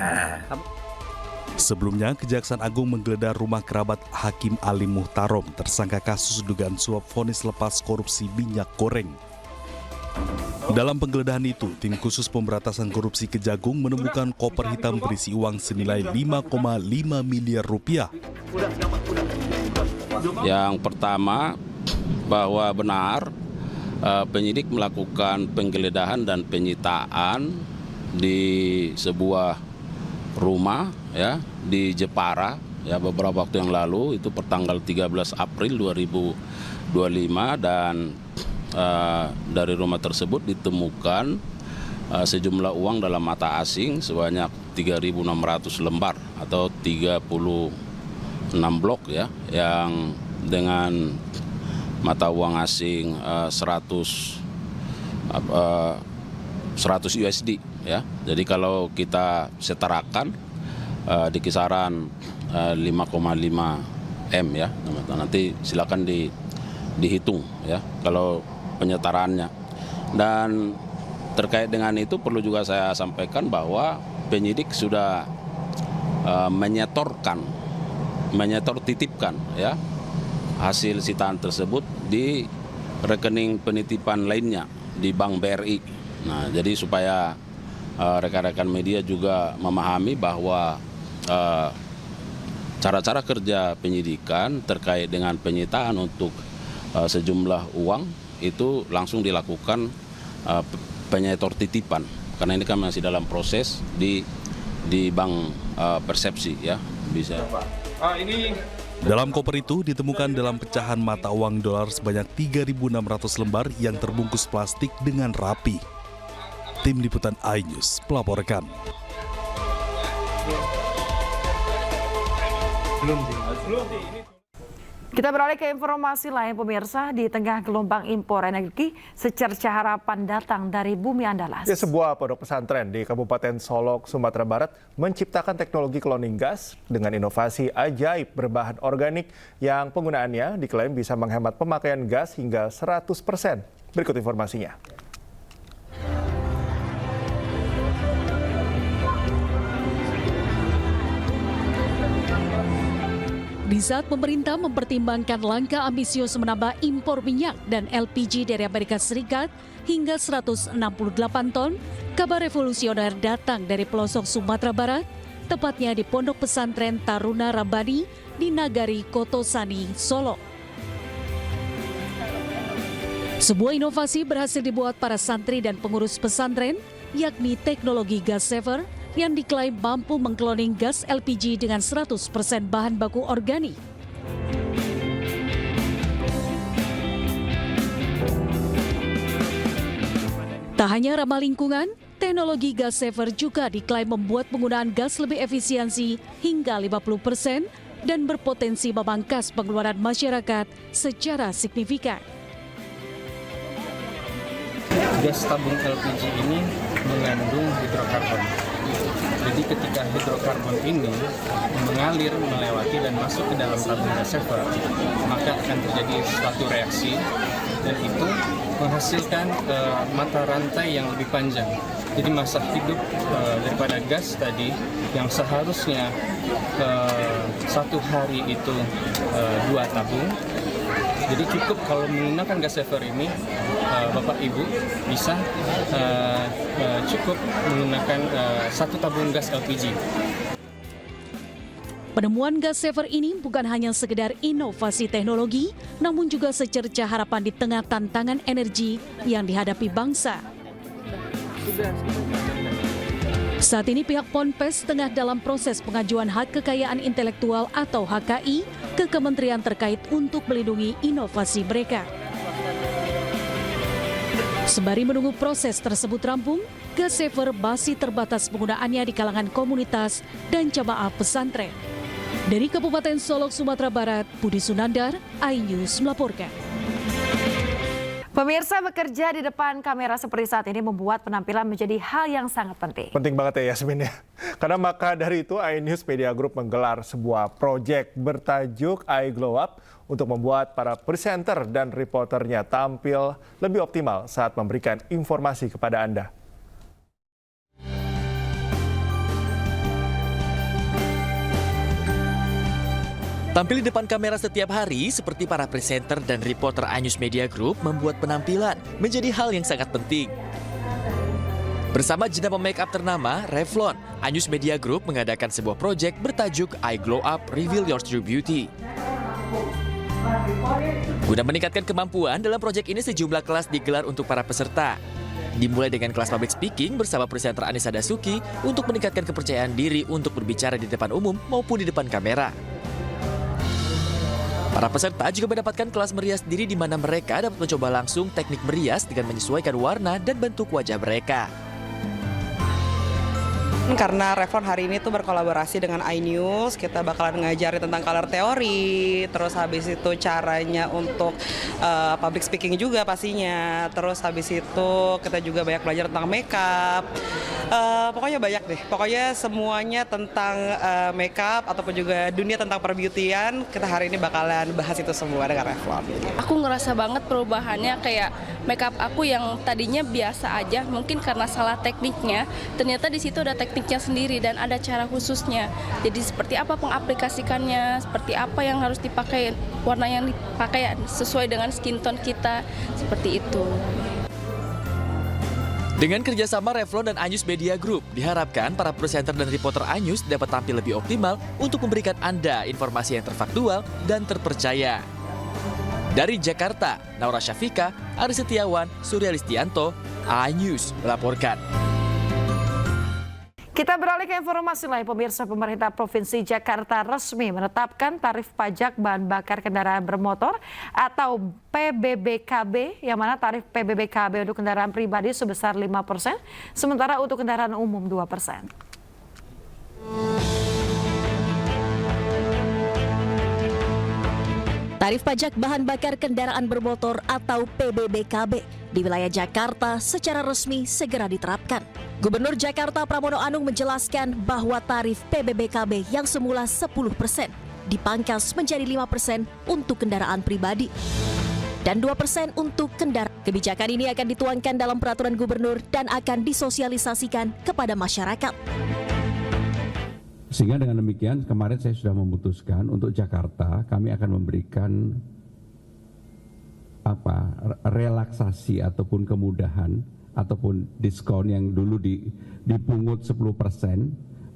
Sebelumnya, Kejaksaan Agung menggeledah rumah kerabat Hakim Ali Muhtarom tersangka kasus dugaan suap vonis lepas korupsi minyak goreng. Dalam penggeledahan itu, tim khusus pemberantasan korupsi Kejagung menemukan koper hitam berisi uang senilai 5,5 miliar rupiah. Yang pertama, bahwa benar penyidik melakukan penggeledahan dan penyitaan di sebuah rumah ya di Jepara ya beberapa waktu yang lalu, itu pertanggal 13 April 2025, dan dari rumah tersebut ditemukan sejumlah uang dalam mata asing sebanyak 3.600 lembar atau 36 blok ya, yang dengan mata uang asing 100 USD ya. Jadi kalau kita setarakan di kisaran 5,5 M ya. Nanti silakan dihitung ya kalau penyetaraannya. Dan terkait dengan itu perlu juga saya sampaikan bahwa penyidik sudah menyetor titipkan ya hasil sitaan tersebut di rekening penitipan lainnya di Bank BRI. Nah, jadi supaya rekan-rekan media juga memahami bahwa cara-cara kerja penyidikan terkait dengan penyitaan untuk sejumlah uang itu langsung dilakukan penyetor titipan, karena ini kan masih dalam proses di Bank Persepsi ya bisa. Dalam koper itu ditemukan dalam pecahan mata uang dolar sebanyak 3.600 lembar yang terbungkus plastik dengan rapi. Tim Liputan iNews melaporkan. Kita beralih ke informasi lain pemirsa. Di tengah gelombang impor energi, secerca harapan datang dari Bumi Andalas. Ya, sebuah pondok pesantren di Kabupaten Solok, Sumatera Barat menciptakan teknologi cloning gas dengan inovasi ajaib berbahan organik yang penggunaannya diklaim bisa menghemat pemakaian gas hingga 100%. Berikut informasinya. Di saat pemerintah mempertimbangkan langkah ambisius menambah impor minyak dan LPG dari Amerika Serikat hingga 168 ton, kabar revolusioner datang dari pelosok Sumatera Barat, tepatnya di Pondok Pesantren Taruna Rabbani di Nagari Kotosani, Solo. Sebuah inovasi berhasil dibuat para santri dan pengurus pesantren, yakni teknologi gas saver, yang diklaim mampu mengkloning gas LPG dengan 100% bahan baku organik. Tak hanya ramah lingkungan, teknologi gas saver juga diklaim membuat penggunaan gas lebih efisiensi hingga 50% dan berpotensi memangkas pengeluaran masyarakat secara signifikan. Gas tabung LPG ini mengandung hidrokarbon. Jadi ketika hidrokarbon ini mengalir, melewati dan masuk ke dalam tabung gas saver, maka akan terjadi suatu reaksi dan itu menghasilkan mata rantai yang lebih panjang. Jadi masa hidup daripada gas tadi yang seharusnya 1 hari itu 2 tabung. Jadi cukup kalau menggunakan gas saver ini, Bapak Ibu bisa cukup menggunakan 1 tabung gas LPG. Penemuan gas saver ini bukan hanya sekedar inovasi teknologi, namun juga secerca harapan di tengah tantangan energi yang dihadapi bangsa. Saat ini pihak Ponpes tengah dalam proses pengajuan hak kekayaan intelektual atau HKI ke kementerian terkait untuk melindungi inovasi mereka. Sembari menunggu proses tersebut rampung, gas saver masih terbatas penggunaannya di kalangan komunitas dan jamaah pesantren. Dari Kabupaten Solok, Sumatera Barat, Budi Sunandar, iNews melaporkan. Pemirsa, bekerja di depan kamera seperti saat ini membuat penampilan menjadi hal yang sangat penting. Penting banget ya Yasmin ya. Karena maka dari itu iNews Media Group menggelar sebuah proyek bertajuk I Glow Up untuk membuat para presenter dan reporternya tampil lebih optimal saat memberikan informasi kepada Anda. Tampil di depan kamera setiap hari seperti para presenter dan reporter iNews Media Group membuat penampilan menjadi hal yang sangat penting. Bersama jenama make-up ternama, Revlon, iNews Media Group mengadakan sebuah proyek bertajuk I Glow Up Reveal Your True Beauty. Guna meningkatkan kemampuan, dalam proyek ini sejumlah kelas digelar untuk para peserta. Dimulai dengan kelas public speaking bersama presenter Anissa Dasuki untuk meningkatkan kepercayaan diri untuk berbicara di depan umum maupun di depan kamera. Para peserta juga mendapatkan kelas merias diri di mana mereka dapat mencoba langsung teknik merias dengan menyesuaikan warna dan bentuk wajah mereka. Karena Revlon hari ini tuh berkolaborasi dengan iNews, kita bakalan ngajarin tentang color theory, terus habis itu caranya untuk public speaking juga pastinya, terus habis itu kita juga banyak belajar tentang makeup. Pokoknya banyak deh, pokoknya semuanya tentang makeup ataupun juga dunia tentang perbeautyan, kita hari ini bakalan bahas itu semua dengan Revlon. Aku ngerasa banget perubahannya, kayak makeup aku yang tadinya biasa aja, mungkin karena salah tekniknya, ternyata di situ ada tekniknya sendiri dan ada cara khususnya. Jadi seperti apa pengaplikasikannya, seperti apa yang harus dipakai, warna yang dipakai sesuai dengan skin tone kita, seperti itu. Dengan kerjasama Revlon dan iNews Media Group, diharapkan para presenter dan reporter iNews dapat tampil lebih optimal untuk memberikan Anda informasi yang terfaktual dan terpercaya. Dari Jakarta, Naura Syafika, Ari Setiawan, Surya Listianto, iNews melaporkan. Kita beralih ke informasi lain. Pemirsa, pemerintah Provinsi Jakarta resmi menetapkan tarif pajak bahan bakar kendaraan bermotor atau PBBKB, yang mana tarif PBBKB untuk kendaraan pribadi sebesar 5%, sementara untuk kendaraan umum 2%. Tarif pajak bahan bakar kendaraan bermotor atau PBBKB di wilayah Jakarta secara resmi segera diterapkan. Gubernur Jakarta Pramono Anung menjelaskan bahwa tarif PBBKB yang semula 10% dipangkas menjadi 5% untuk kendaraan pribadi dan 2% untuk kendaraan. Kebijakan ini akan dituangkan dalam peraturan gubernur dan akan disosialisasikan kepada masyarakat. Sehingga dengan demikian kemarin saya sudah memutuskan untuk Jakarta kami akan memberikan relaksasi ataupun kemudahan ataupun diskon yang dulu dipungut 10%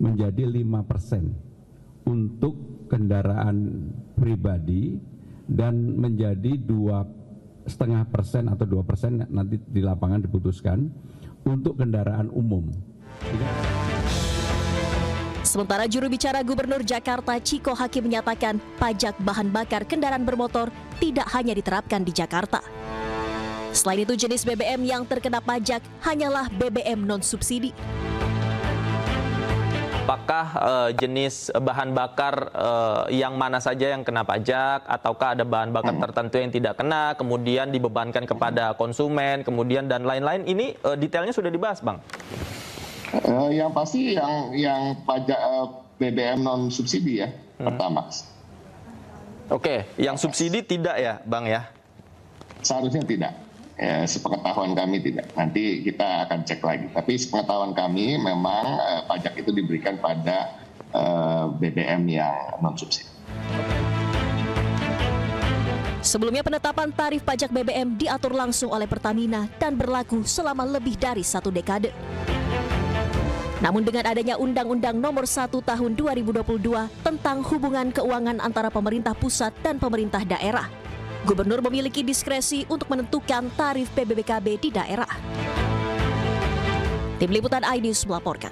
menjadi 5% untuk kendaraan pribadi dan menjadi 2,5% atau 2% nanti di lapangan diputuskan untuk kendaraan umum. Sementara juru bicara Gubernur Jakarta Ciko Hakim menyatakan pajak bahan bakar kendaraan bermotor tidak hanya diterapkan di Jakarta. Selain itu, jenis BBM yang terkena pajak hanyalah BBM non-subsidi. Apakah jenis bahan bakar yang mana saja yang kena pajak, ataukah ada bahan bakar tertentu yang tidak kena, kemudian dibebankan kepada konsumen, kemudian dan lain-lain, ini detailnya sudah dibahas, Bang? Yang pasti yang pajak BBM non subsidi ya, Pertamax. Oke, yang subsidi tidak ya, Bang ya? Seharusnya tidak. Ya, sepengetahuan kami tidak. Nanti kita akan cek lagi. Tapi sepengetahuan kami memang pajak itu diberikan pada BBM yang non subsidi. Sebelumnya penetapan tarif pajak BBM diatur langsung oleh Pertamina dan berlaku selama lebih dari 1 dekade. Namun dengan adanya Undang-Undang Nomor 1 Tahun 2022 tentang hubungan keuangan antara pemerintah pusat dan pemerintah daerah, Gubernur memiliki diskresi untuk menentukan tarif PBBKB di daerah. Tim Liputan iNews melaporkan.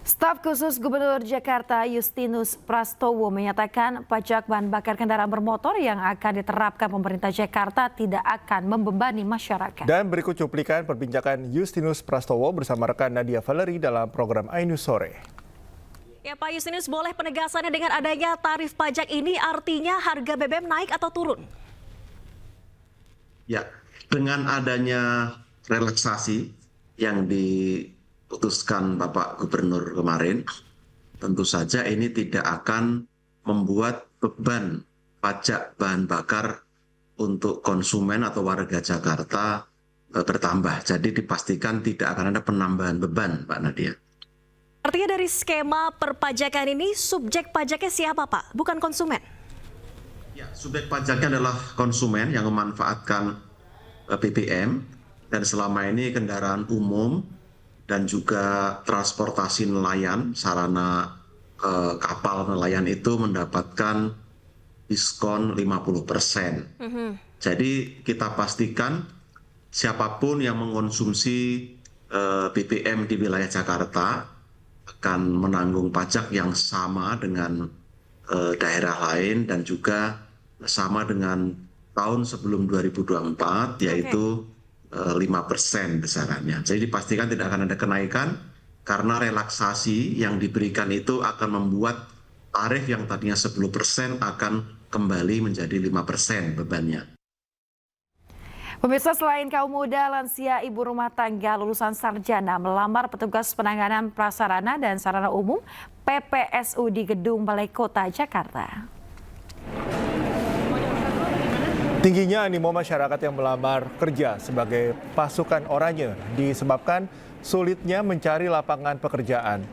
Staf khusus Gubernur Jakarta Justinus Prastowo menyatakan pajak bahan bakar kendaraan bermotor yang akan diterapkan pemerintah Jakarta tidak akan membebani masyarakat. Dan berikut cuplikan perbincangan Justinus Prastowo bersama rekan Nadia Valery dalam program iNews Sore. Ya Pak Yusinus, boleh penegasannya dengan adanya tarif pajak ini artinya harga BBM naik atau turun? Ya, dengan adanya relaksasi yang diputuskan Bapak Gubernur kemarin, tentu saja ini tidak akan membuat beban pajak bahan bakar untuk konsumen atau warga Jakarta bertambah. Jadi dipastikan tidak akan ada penambahan beban, Pak Nadia. Artinya dari skema perpajakan ini subjek pajaknya siapa Pak? Bukan konsumen? Ya, subjek pajaknya adalah konsumen yang memanfaatkan BBM dan selama ini kendaraan umum dan juga transportasi nelayan, sarana kapal nelayan itu mendapatkan diskon 50%. Jadi kita pastikan siapapun yang mengonsumsi BBM di wilayah Jakarta akan menanggung pajak yang sama dengan daerah lain dan juga sama dengan tahun sebelum 2024, yaitu 5% besarannya. Jadi dipastikan tidak akan ada kenaikan karena relaksasi yang diberikan itu akan membuat tarif yang tadinya 10% akan kembali menjadi 5% bebannya. Pemirsa, selain kaum muda, lansia, ibu rumah tangga lulusan sarjana melamar petugas penanganan prasarana dan sarana umum PPSU di Gedung Balai Kota Jakarta. Tingginya animo masyarakat yang melamar kerja sebagai pasukan oranye disebabkan sulitnya mencari lapangan pekerjaan.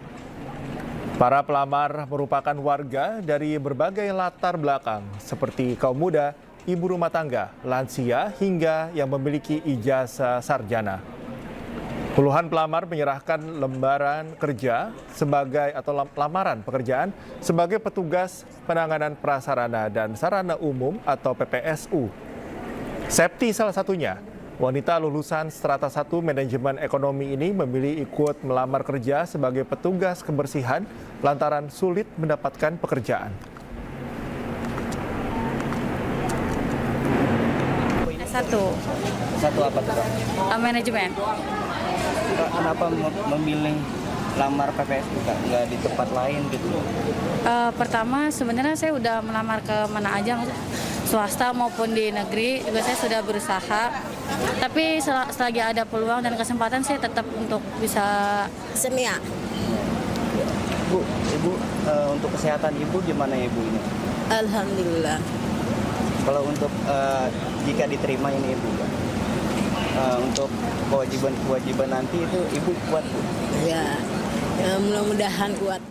Para pelamar merupakan warga dari berbagai latar belakang seperti kaum muda, ibu rumah tangga, lansia, hingga yang memiliki ijazah sarjana. Puluhan pelamar menyerahkan lembaran kerja atau lamaran pekerjaan sebagai petugas penanganan prasarana dan sarana umum atau PPSU. Septi salah satunya. Wanita lulusan Strata 1 Manajemen Ekonomi ini memilih ikut melamar kerja sebagai petugas kebersihan lantaran sulit mendapatkan pekerjaan. Satu apa tuh? Manajemen. Kenapa memilih lamar PPSU nggak di tempat lain gitu? Pertama sebenarnya saya udah melamar ke mana aja, swasta maupun di negeri juga saya sudah berusaha. Tapi selagi ada peluang dan kesempatan saya tetap untuk bisa semia. Ibu untuk kesehatan ibu gimana ibu ini? Alhamdulillah. Kalau untuk jika diterima ini ibu, untuk kewajiban nanti itu ibu kuat Bu? Ya, mudah-mudahan kuat.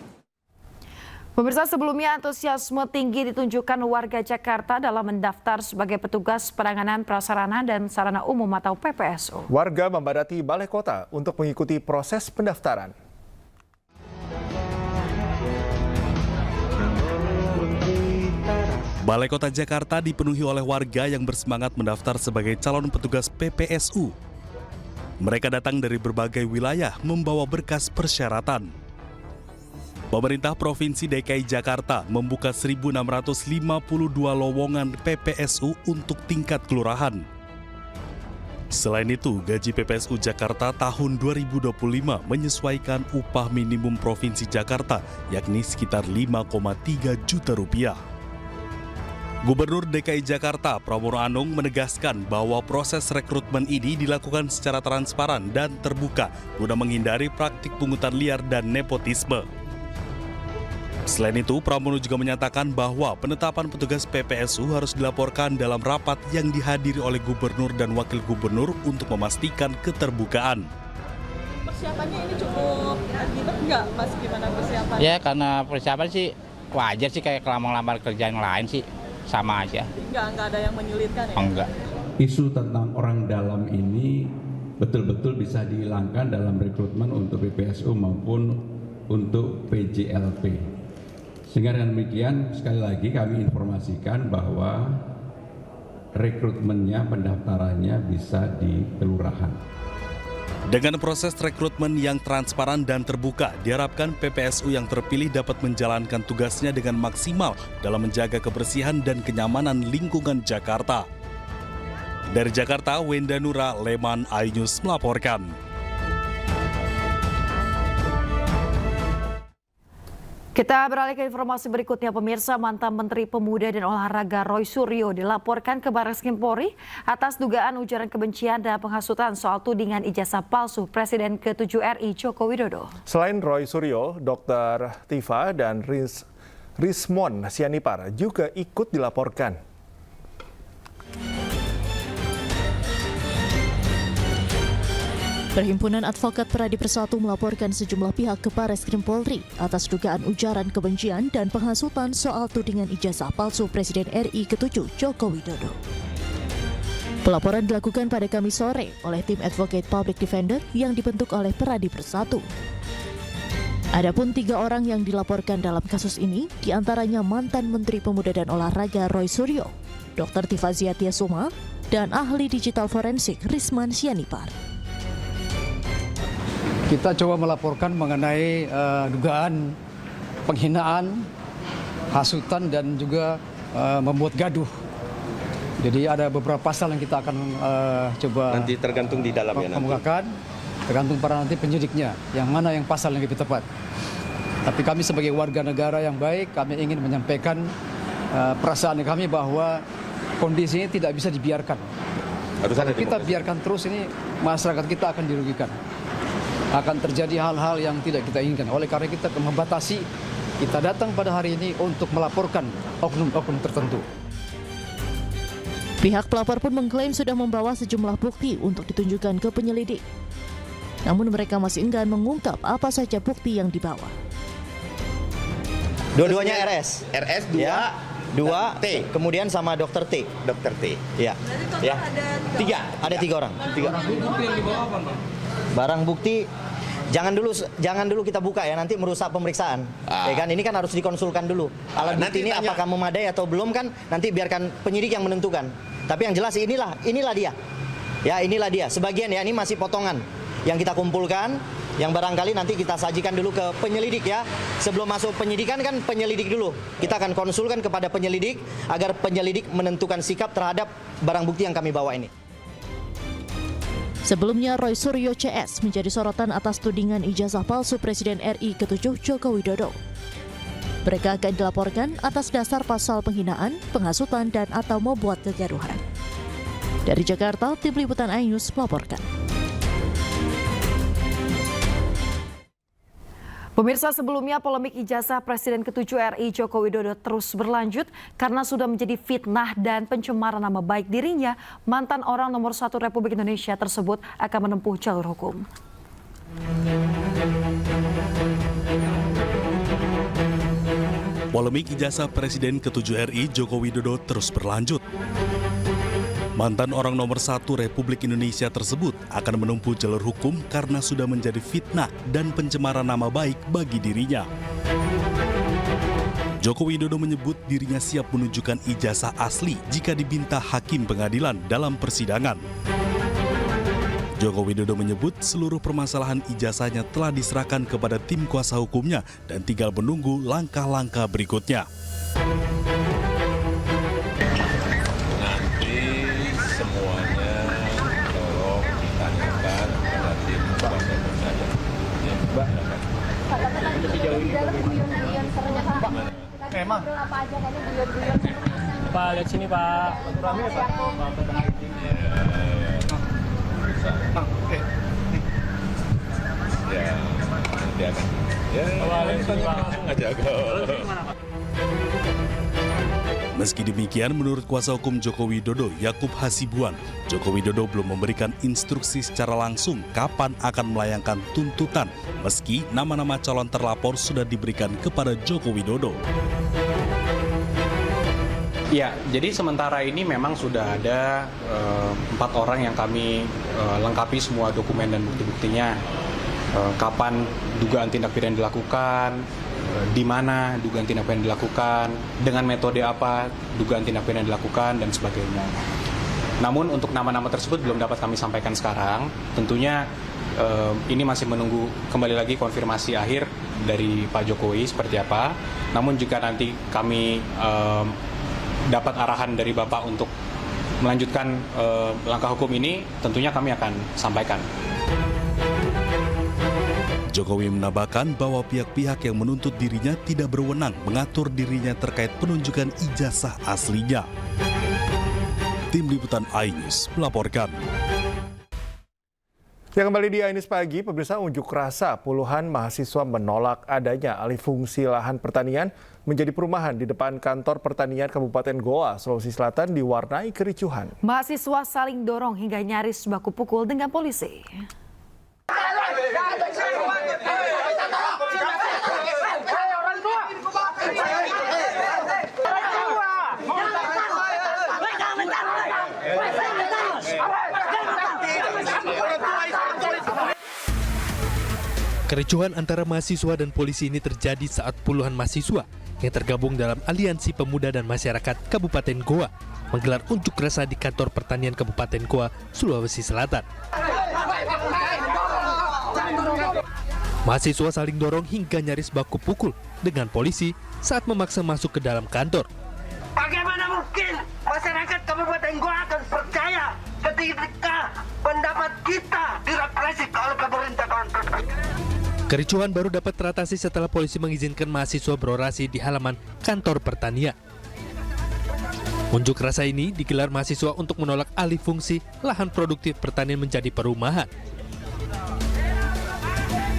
Pemirsa, sebelumnya antusiasme tinggi ditunjukkan warga Jakarta dalam mendaftar sebagai petugas penanganan prasarana dan sarana umum atau PPSU. Warga membadati Balai Kota untuk mengikuti proses pendaftaran. Balai Kota Jakarta dipenuhi oleh warga yang bersemangat mendaftar sebagai calon petugas PPSU. Mereka datang dari berbagai wilayah membawa berkas persyaratan. Pemerintah Provinsi DKI Jakarta membuka 1.652 lowongan PPSU untuk tingkat kelurahan. Selain itu, gaji PPSU Jakarta tahun 2025 menyesuaikan upah minimum Provinsi Jakarta, yakni sekitar 5,3 juta rupiah. Gubernur DKI Jakarta Pramono Anung menegaskan bahwa proses rekrutmen ini dilakukan secara transparan dan terbuka guna menghindari praktik pungutan liar dan nepotisme. Selain itu, Pramono juga menyatakan bahwa penetapan petugas PPSU harus dilaporkan dalam rapat yang dihadiri oleh gubernur dan wakil gubernur untuk memastikan keterbukaan. Persiapannya ini cukup ribet nggak, Mas? Gimana persiapannya? Ya, karena persiapan sih wajar sih kayak lamar kerja yang lain sih, sama aja. Nggak ada yang menyulitkan ya? Enggak. Isu tentang orang dalam ini betul-betul bisa dihilangkan dalam rekrutmen untuk PPSU maupun untuk PJLP. Sehingga dengan demikian, sekali lagi kami informasikan bahwa rekrutmennya, pendaftarannya bisa di kelurahan. Dengan proses rekrutmen yang transparan dan terbuka, diharapkan PPSU yang terpilih dapat menjalankan tugasnya dengan maksimal dalam menjaga kebersihan dan kenyamanan lingkungan Jakarta. Dari Jakarta, Wenda Nura, Leman iNews melaporkan. Kita beralih ke informasi berikutnya, pemirsa. Mantan Menteri Pemuda dan Olahraga Roy Suryo dilaporkan ke Barreskrim Polri atas dugaan ujaran kebencian dan penghasutan soal tudingan ijazah palsu Presiden ke-7 RI Joko Widodo. Selain Roy Suryo, Dr. Tifa dan Rismon Sianipar juga ikut dilaporkan. Perhimpunan Advokat Pradi Persatu melaporkan sejumlah pihak ke Barreskrim Polri atas dugaan ujaran kebencian dan penghasutan soal tudingan ijazah palsu Presiden RI ke-7 Joko Widodo. Pelaporan dilakukan pada Kamis sore oleh tim Advocate Public Defender yang dibentuk oleh Pradi Persatu. Adapun 3 orang yang dilaporkan dalam kasus ini, diantaranya mantan Menteri Pemuda dan Olahraga Roy Suryo, Dr. Tifa Ziatiasuma, dan ahli digital forensik Risman Sianipar. Kita coba melaporkan mengenai dugaan penghinaan, hasutan, dan juga membuat gaduh. Jadi ada beberapa pasal yang kita akan coba nanti tergantung di dalam ya kemukakan, tergantung pada nanti penyidiknya, yang mana yang pasal yang lebih tepat. Tapi kami sebagai warga negara yang baik, kami ingin menyampaikan perasaan kami bahwa kondisi ini tidak bisa dibiarkan. Kalau kita biarkan terus ini, masyarakat kita akan dirugikan. Akan terjadi hal-hal yang tidak kita inginkan. Oleh karena kita membatasi, kita datang pada hari ini untuk melaporkan oknum-oknum tertentu. Pihak pelapor pun mengklaim sudah membawa sejumlah bukti untuk ditunjukkan ke penyelidik. Namun mereka masih enggan mengungkap apa saja bukti yang dibawa. Dua-duanya RS. RS 2, ya. 2 T. Kemudian sama Dokter T. Dokter T. Ya. Ya. 3. Ada 3 orang. 3. Bukti yang dibawa apa, Pak? Barang bukti jangan dulu kita buka ya, nanti merusak pemeriksaan. Ya kan, ini kan harus dikonsulkan dulu. Alat bukti ini apakah memadai atau belum kan nanti biarkan penyidik yang menentukan. Tapi yang jelas inilah dia. Ya, inilah dia. Sebagian ya, ini masih potongan yang kita kumpulkan, yang barangkali nanti kita sajikan dulu ke penyelidik ya. Sebelum masuk penyidikan kan penyelidik dulu. Kita akan konsulkan kepada penyelidik agar penyelidik menentukan sikap terhadap barang bukti yang kami bawa ini. Sebelumnya, Roy Suryo CS menjadi sorotan atas tudingan ijazah palsu Presiden RI ke-7 Joko Widodo. Mereka akan dilaporkan atas dasar pasal penghinaan, penghasutan, dan atau membuat kegaduhan. Dari Jakarta, Tim Liputan iNews melaporkan. Pemirsa, sebelumnya polemik ijazah Presiden ke-7 RI Joko Widodo terus berlanjut karena sudah menjadi fitnah dan pencemaran nama baik dirinya. Mantan orang nomor 1 Republik Indonesia tersebut akan menempuh jalur hukum. Polemik ijazah Presiden ke-7 RI Joko Widodo terus berlanjut. Mantan orang nomor 1 Republik Indonesia tersebut akan menempuh jalur hukum karena sudah menjadi fitnah dan pencemaran nama baik bagi dirinya. Joko Widodo menyebut dirinya siap menunjukkan ijazah asli jika diminta hakim pengadilan dalam persidangan. Joko Widodo menyebut seluruh permasalahan ijazahnya telah diserahkan kepada tim kuasa hukumnya dan tinggal menunggu langkah-langkah berikutnya. Emang Pak, lihat sini Pak. Rame Pak. Ya, nanti akan. Ya, langsung aja Meski demikian, menurut kuasa hukum Joko Widodo, Yakub Hasibuan, Joko Widodo belum memberikan instruksi secara langsung kapan akan melayangkan tuntutan, meski nama-nama calon terlapor sudah diberikan kepada Joko Widodo. Ya, jadi sementara ini memang sudah ada 4 orang yang kami lengkapi semua dokumen dan bukti-buktinya. Kapan dugaan tindak pidana dilakukan, di mana dugaan tindak pidana dilakukan, dengan metode apa dugaan tindak pidana dilakukan, dan sebagainya. Namun untuk nama-nama tersebut belum dapat kami sampaikan sekarang. Tentunya ini masih menunggu kembali lagi konfirmasi akhir dari Pak Jokowi seperti apa. Namun jika nanti kami dapat arahan dari Bapak untuk melanjutkan langkah hukum ini, tentunya kami akan sampaikan. Jokowi menambahkan bahwa pihak-pihak yang menuntut dirinya tidak berwenang mengatur dirinya terkait penunjukan ijazah aslinya. Tim Liputan iNews melaporkan. Yang kembali di iNews Pagi, pemirsa, unjuk rasa puluhan mahasiswa menolak adanya alih fungsi lahan pertanian menjadi perumahan di depan kantor pertanian Kabupaten Goa, Sulawesi Selatan diwarnai kericuhan. Mahasiswa saling dorong hingga nyaris baku pukul dengan polisi. Kericuhan antara mahasiswa dan polisi ini terjadi saat puluhan mahasiswa yang tergabung dalam Aliansi Pemuda dan Masyarakat Kabupaten Goa menggelar unjuk rasa di kantor pertanian Kabupaten Goa, Sulawesi Selatan. Mahasiswa saling dorong hingga nyaris baku pukul dengan polisi saat memaksa masuk ke dalam kantor. Bagaimana mungkin masyarakat Kabupaten Goa akan percaya ketika pendapat kita direpresi oleh pemerintah? Kericuhan baru dapat teratasi setelah polisi mengizinkan mahasiswa berorasi di halaman kantor pertanian. Unjuk rasa ini digelar mahasiswa untuk menolak alih fungsi lahan produktif pertanian menjadi perumahan.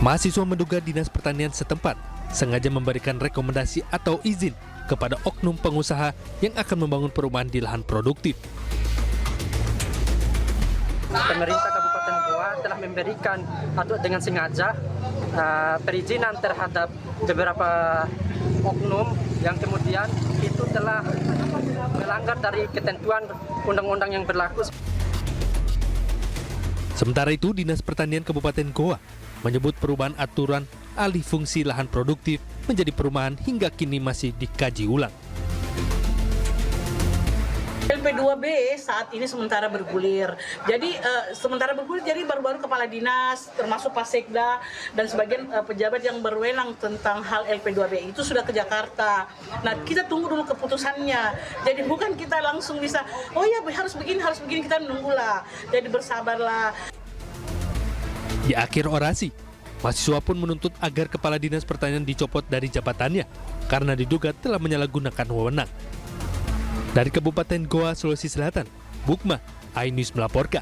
Mahasiswa menduga Dinas Pertanian setempat sengaja memberikan rekomendasi atau izin kepada oknum pengusaha yang akan membangun perumahan di lahan produktif. Pemerintah Kabupaten Goa telah memberikan atau dengan sengaja perizinan terhadap beberapa oknum yang kemudian itu telah melanggar dari ketentuan undang-undang yang berlaku. Sementara itu, Dinas Pertanian Kabupaten Goa menyebut perubahan aturan alih fungsi lahan produktif menjadi perumahan hingga kini masih dikaji ulang. LP2B saat ini sementara bergulir. Jadi jadi baru-baru kepala dinas termasuk Pak Sekda dan sebagian pejabat yang berwenang tentang hal LP2B itu sudah ke Jakarta. Nah, kita tunggu dulu keputusannya. Jadi bukan kita langsung bisa, oh ya harus begini, kita nunggulah. Jadi bersabarlah. Di akhir orasi, mahasiswa pun menuntut agar kepala dinas pertanian dicopot dari jabatannya karena diduga telah menyalahgunakan wewenang. Dari Kabupaten Goa, Sulawesi Selatan, Bukma, iNews melaporkan.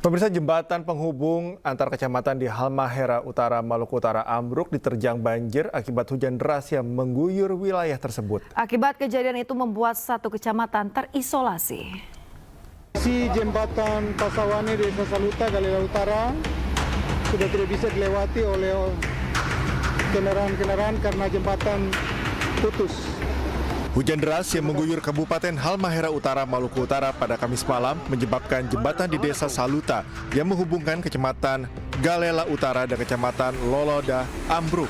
Pemirsa, jembatan penghubung antar kecamatan di Halmahera Utara, Maluku Utara ambruk diterjang banjir akibat hujan deras yang mengguyur wilayah tersebut. Akibat kejadian itu membuat satu kecamatan terisolasi. Si jembatan Pasawane Desa Saluta, Galela Utara sudah tidak bisa dilewati oleh kendaraan-kendaraan karena jembatan putus. Hujan deras yang mengguyur Kabupaten Halmahera Utara, Maluku Utara pada Kamis malam menyebabkan jembatan di Desa Saluta yang menghubungkan Kecamatan Galela Utara dan Kecamatan Loloda ambruk.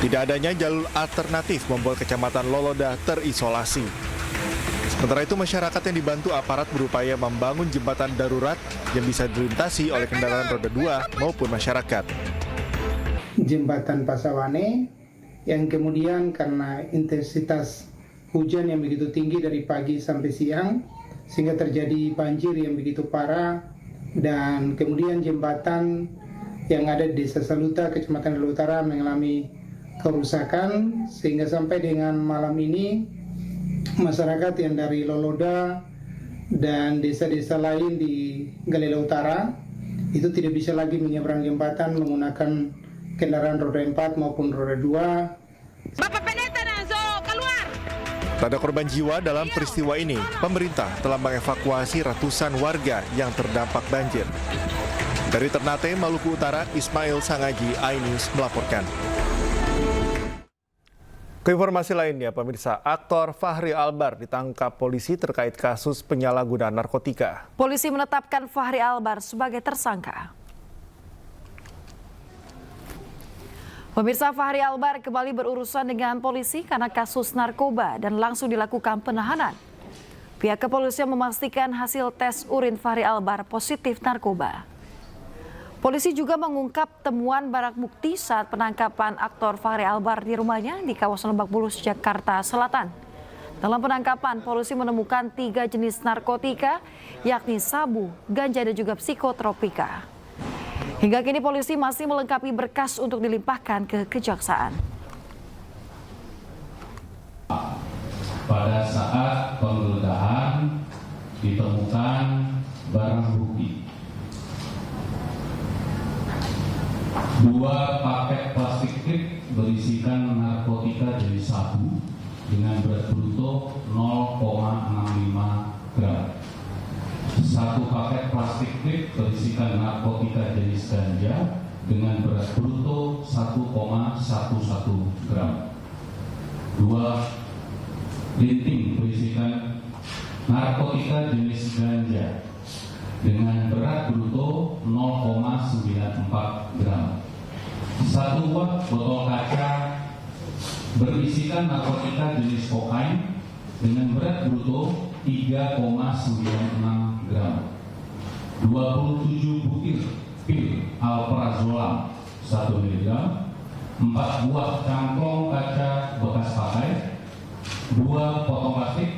Tidak adanya jalur alternatif membuat Kecamatan Loloda terisolasi. Sementara itu, masyarakat yang dibantu aparat berupaya membangun jembatan darurat yang bisa dilintasi oleh kendaraan roda 2 maupun masyarakat. Jembatan Pasawane yang kemudian karena intensitas hujan yang begitu tinggi dari pagi sampai siang sehingga terjadi banjir yang begitu parah, dan kemudian jembatan yang ada di Desa Saluta, Kecamatan Galela Utara mengalami kerusakan sehingga sampai dengan malam ini masyarakat yang dari Loloda dan desa-desa lain di Galela Utara itu tidak bisa lagi menyeberang jembatan menggunakan kendaraan roda 4 maupun roda 2. Bapak Pendeta Nazo, keluar! Tak ada korban jiwa dalam peristiwa ini. Pemerintah telah mengevakuasi ratusan warga yang terdampak banjir. Dari Ternate, Maluku Utara, Ismail Sangaji, iNews melaporkan. Ke informasi lainnya, pemirsa, aktor Fachri Albar ditangkap polisi terkait kasus penyalahgunaan narkotika. Polisi menetapkan Fachri Albar sebagai tersangka. Pemirsa, Fachri Albar kembali berurusan dengan polisi karena kasus narkoba dan langsung dilakukan penahanan. Pihak kepolisian memastikan hasil tes urin Fachri Albar positif narkoba. Polisi juga mengungkap temuan barang bukti saat penangkapan aktor Fachri Albar di rumahnya di kawasan Lebak Bulus, Jakarta Selatan. Dalam penangkapan, polisi menemukan 3 jenis narkotika, yakni sabu, ganja, dan juga psikotropika. Hingga kini polisi masih melengkapi berkas untuk dilimpahkan ke kejaksaan. Pada saat penggeledahan ditemukan barang bukti 2 paket plastik klip berisikan narkotika jenis sabu dengan berat bruto 0,65 gram. 1 paket plastik klip berisikan narkotika jenis ganja dengan berat bruto 1,11 gram. 2 linting berisikan narkotika jenis ganja dengan berat bruto 0,94 gram. 1 buah botol kaca berisikan narkotika jenis kokain dengan berat bruto 3,96 gram. 27 butir pil alprazolam 1 mg. 4 buah cangklong kaca bekas pakai. 2 potong plastik.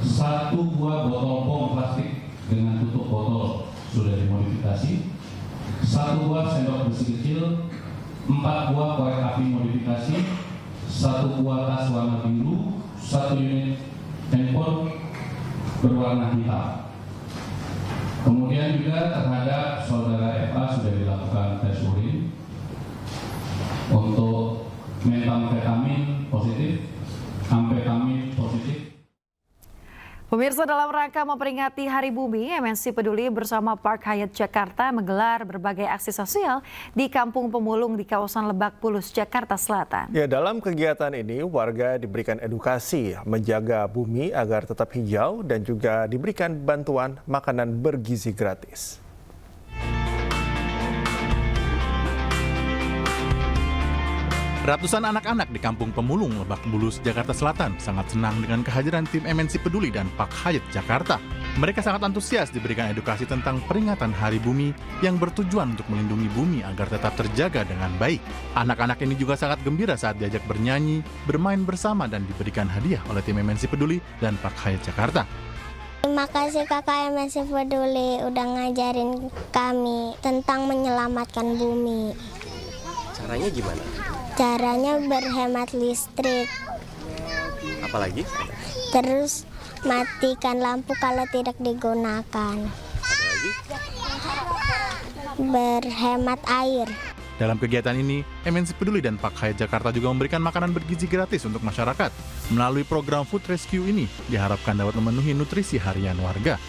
1 buah botol bom plastik dengan tutup botol sudah dimodifikasi. 1 buah sendok besi kecil. 4 buah korek api modifikasi. 1 buah tas warna biru. 1 unit handphone berwarna hitam. Kemudian juga terhadap saudara FA sudah dilakukan tes urin untuk metamfetamin positif, amfetamin positif. Pemirsa, dalam rangka memperingati Hari Bumi, MNC Peduli bersama Park Hyatt Jakarta menggelar berbagai aksi sosial di Kampung Pemulung di kawasan Lebak Bulus, Jakarta Selatan. Ya, dalam kegiatan ini warga diberikan edukasi menjaga bumi agar tetap hijau dan juga diberikan bantuan makanan bergizi gratis. Ratusan anak-anak di Kampung Pemulung, Lebak Bulus, Jakarta Selatan sangat senang dengan kehadiran tim MNC Peduli dan Park Hyatt Jakarta. Mereka sangat antusias diberikan edukasi tentang peringatan Hari Bumi yang bertujuan untuk melindungi bumi agar tetap terjaga dengan baik. Anak-anak ini juga sangat gembira saat diajak bernyanyi, bermain bersama dan diberikan hadiah oleh tim MNC Peduli dan Park Hyatt Jakarta. Terima kasih kakak MNC Peduli udah ngajarin kami tentang menyelamatkan bumi. Caranya gimana? Caranya berhemat listrik. Apalagi? Terus matikan lampu kalau tidak digunakan. Ada lagi? Berhemat air. Dalam kegiatan ini, MNC Peduli dan Park Hyatt Jakarta juga memberikan makanan bergizi gratis untuk masyarakat. Melalui program Food Rescue ini, diharapkan dapat memenuhi nutrisi harian warga.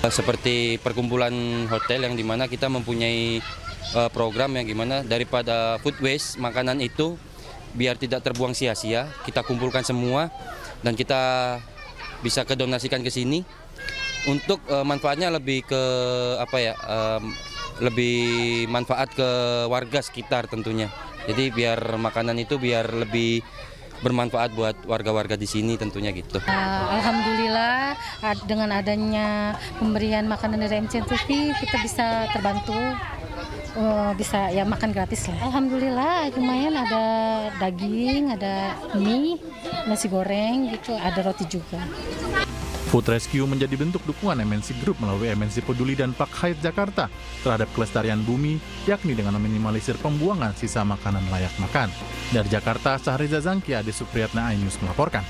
Seperti perkumpulan hotel yang dimana kita mempunyai program yang gimana daripada food waste, makanan itu biar tidak terbuang sia-sia, kita kumpulkan semua dan kita bisa kedonasikan ke sini untuk manfaatnya lebih ke lebih manfaat ke warga sekitar tentunya. Jadi biar makanan itu biar lebih bermanfaat buat warga-warga di sini tentunya gitu. Alhamdulillah dengan adanya pemberian makanan dari MCTV kita bisa terbantu. Bisa ya makan gratis lah. Alhamdulillah lumayan, ada daging, ada mie, nasi goreng gitu, ada roti juga. Food Rescue menjadi bentuk dukungan MNC Group melalui MNC Peduli dan Park Hyatt Jakarta terhadap kelestarian bumi, yakni dengan meminimalisir pembuangan sisa makanan layak makan. Dari Jakarta, Syahriza Zangkia, Ade Supriyatna, iNews melaporkan.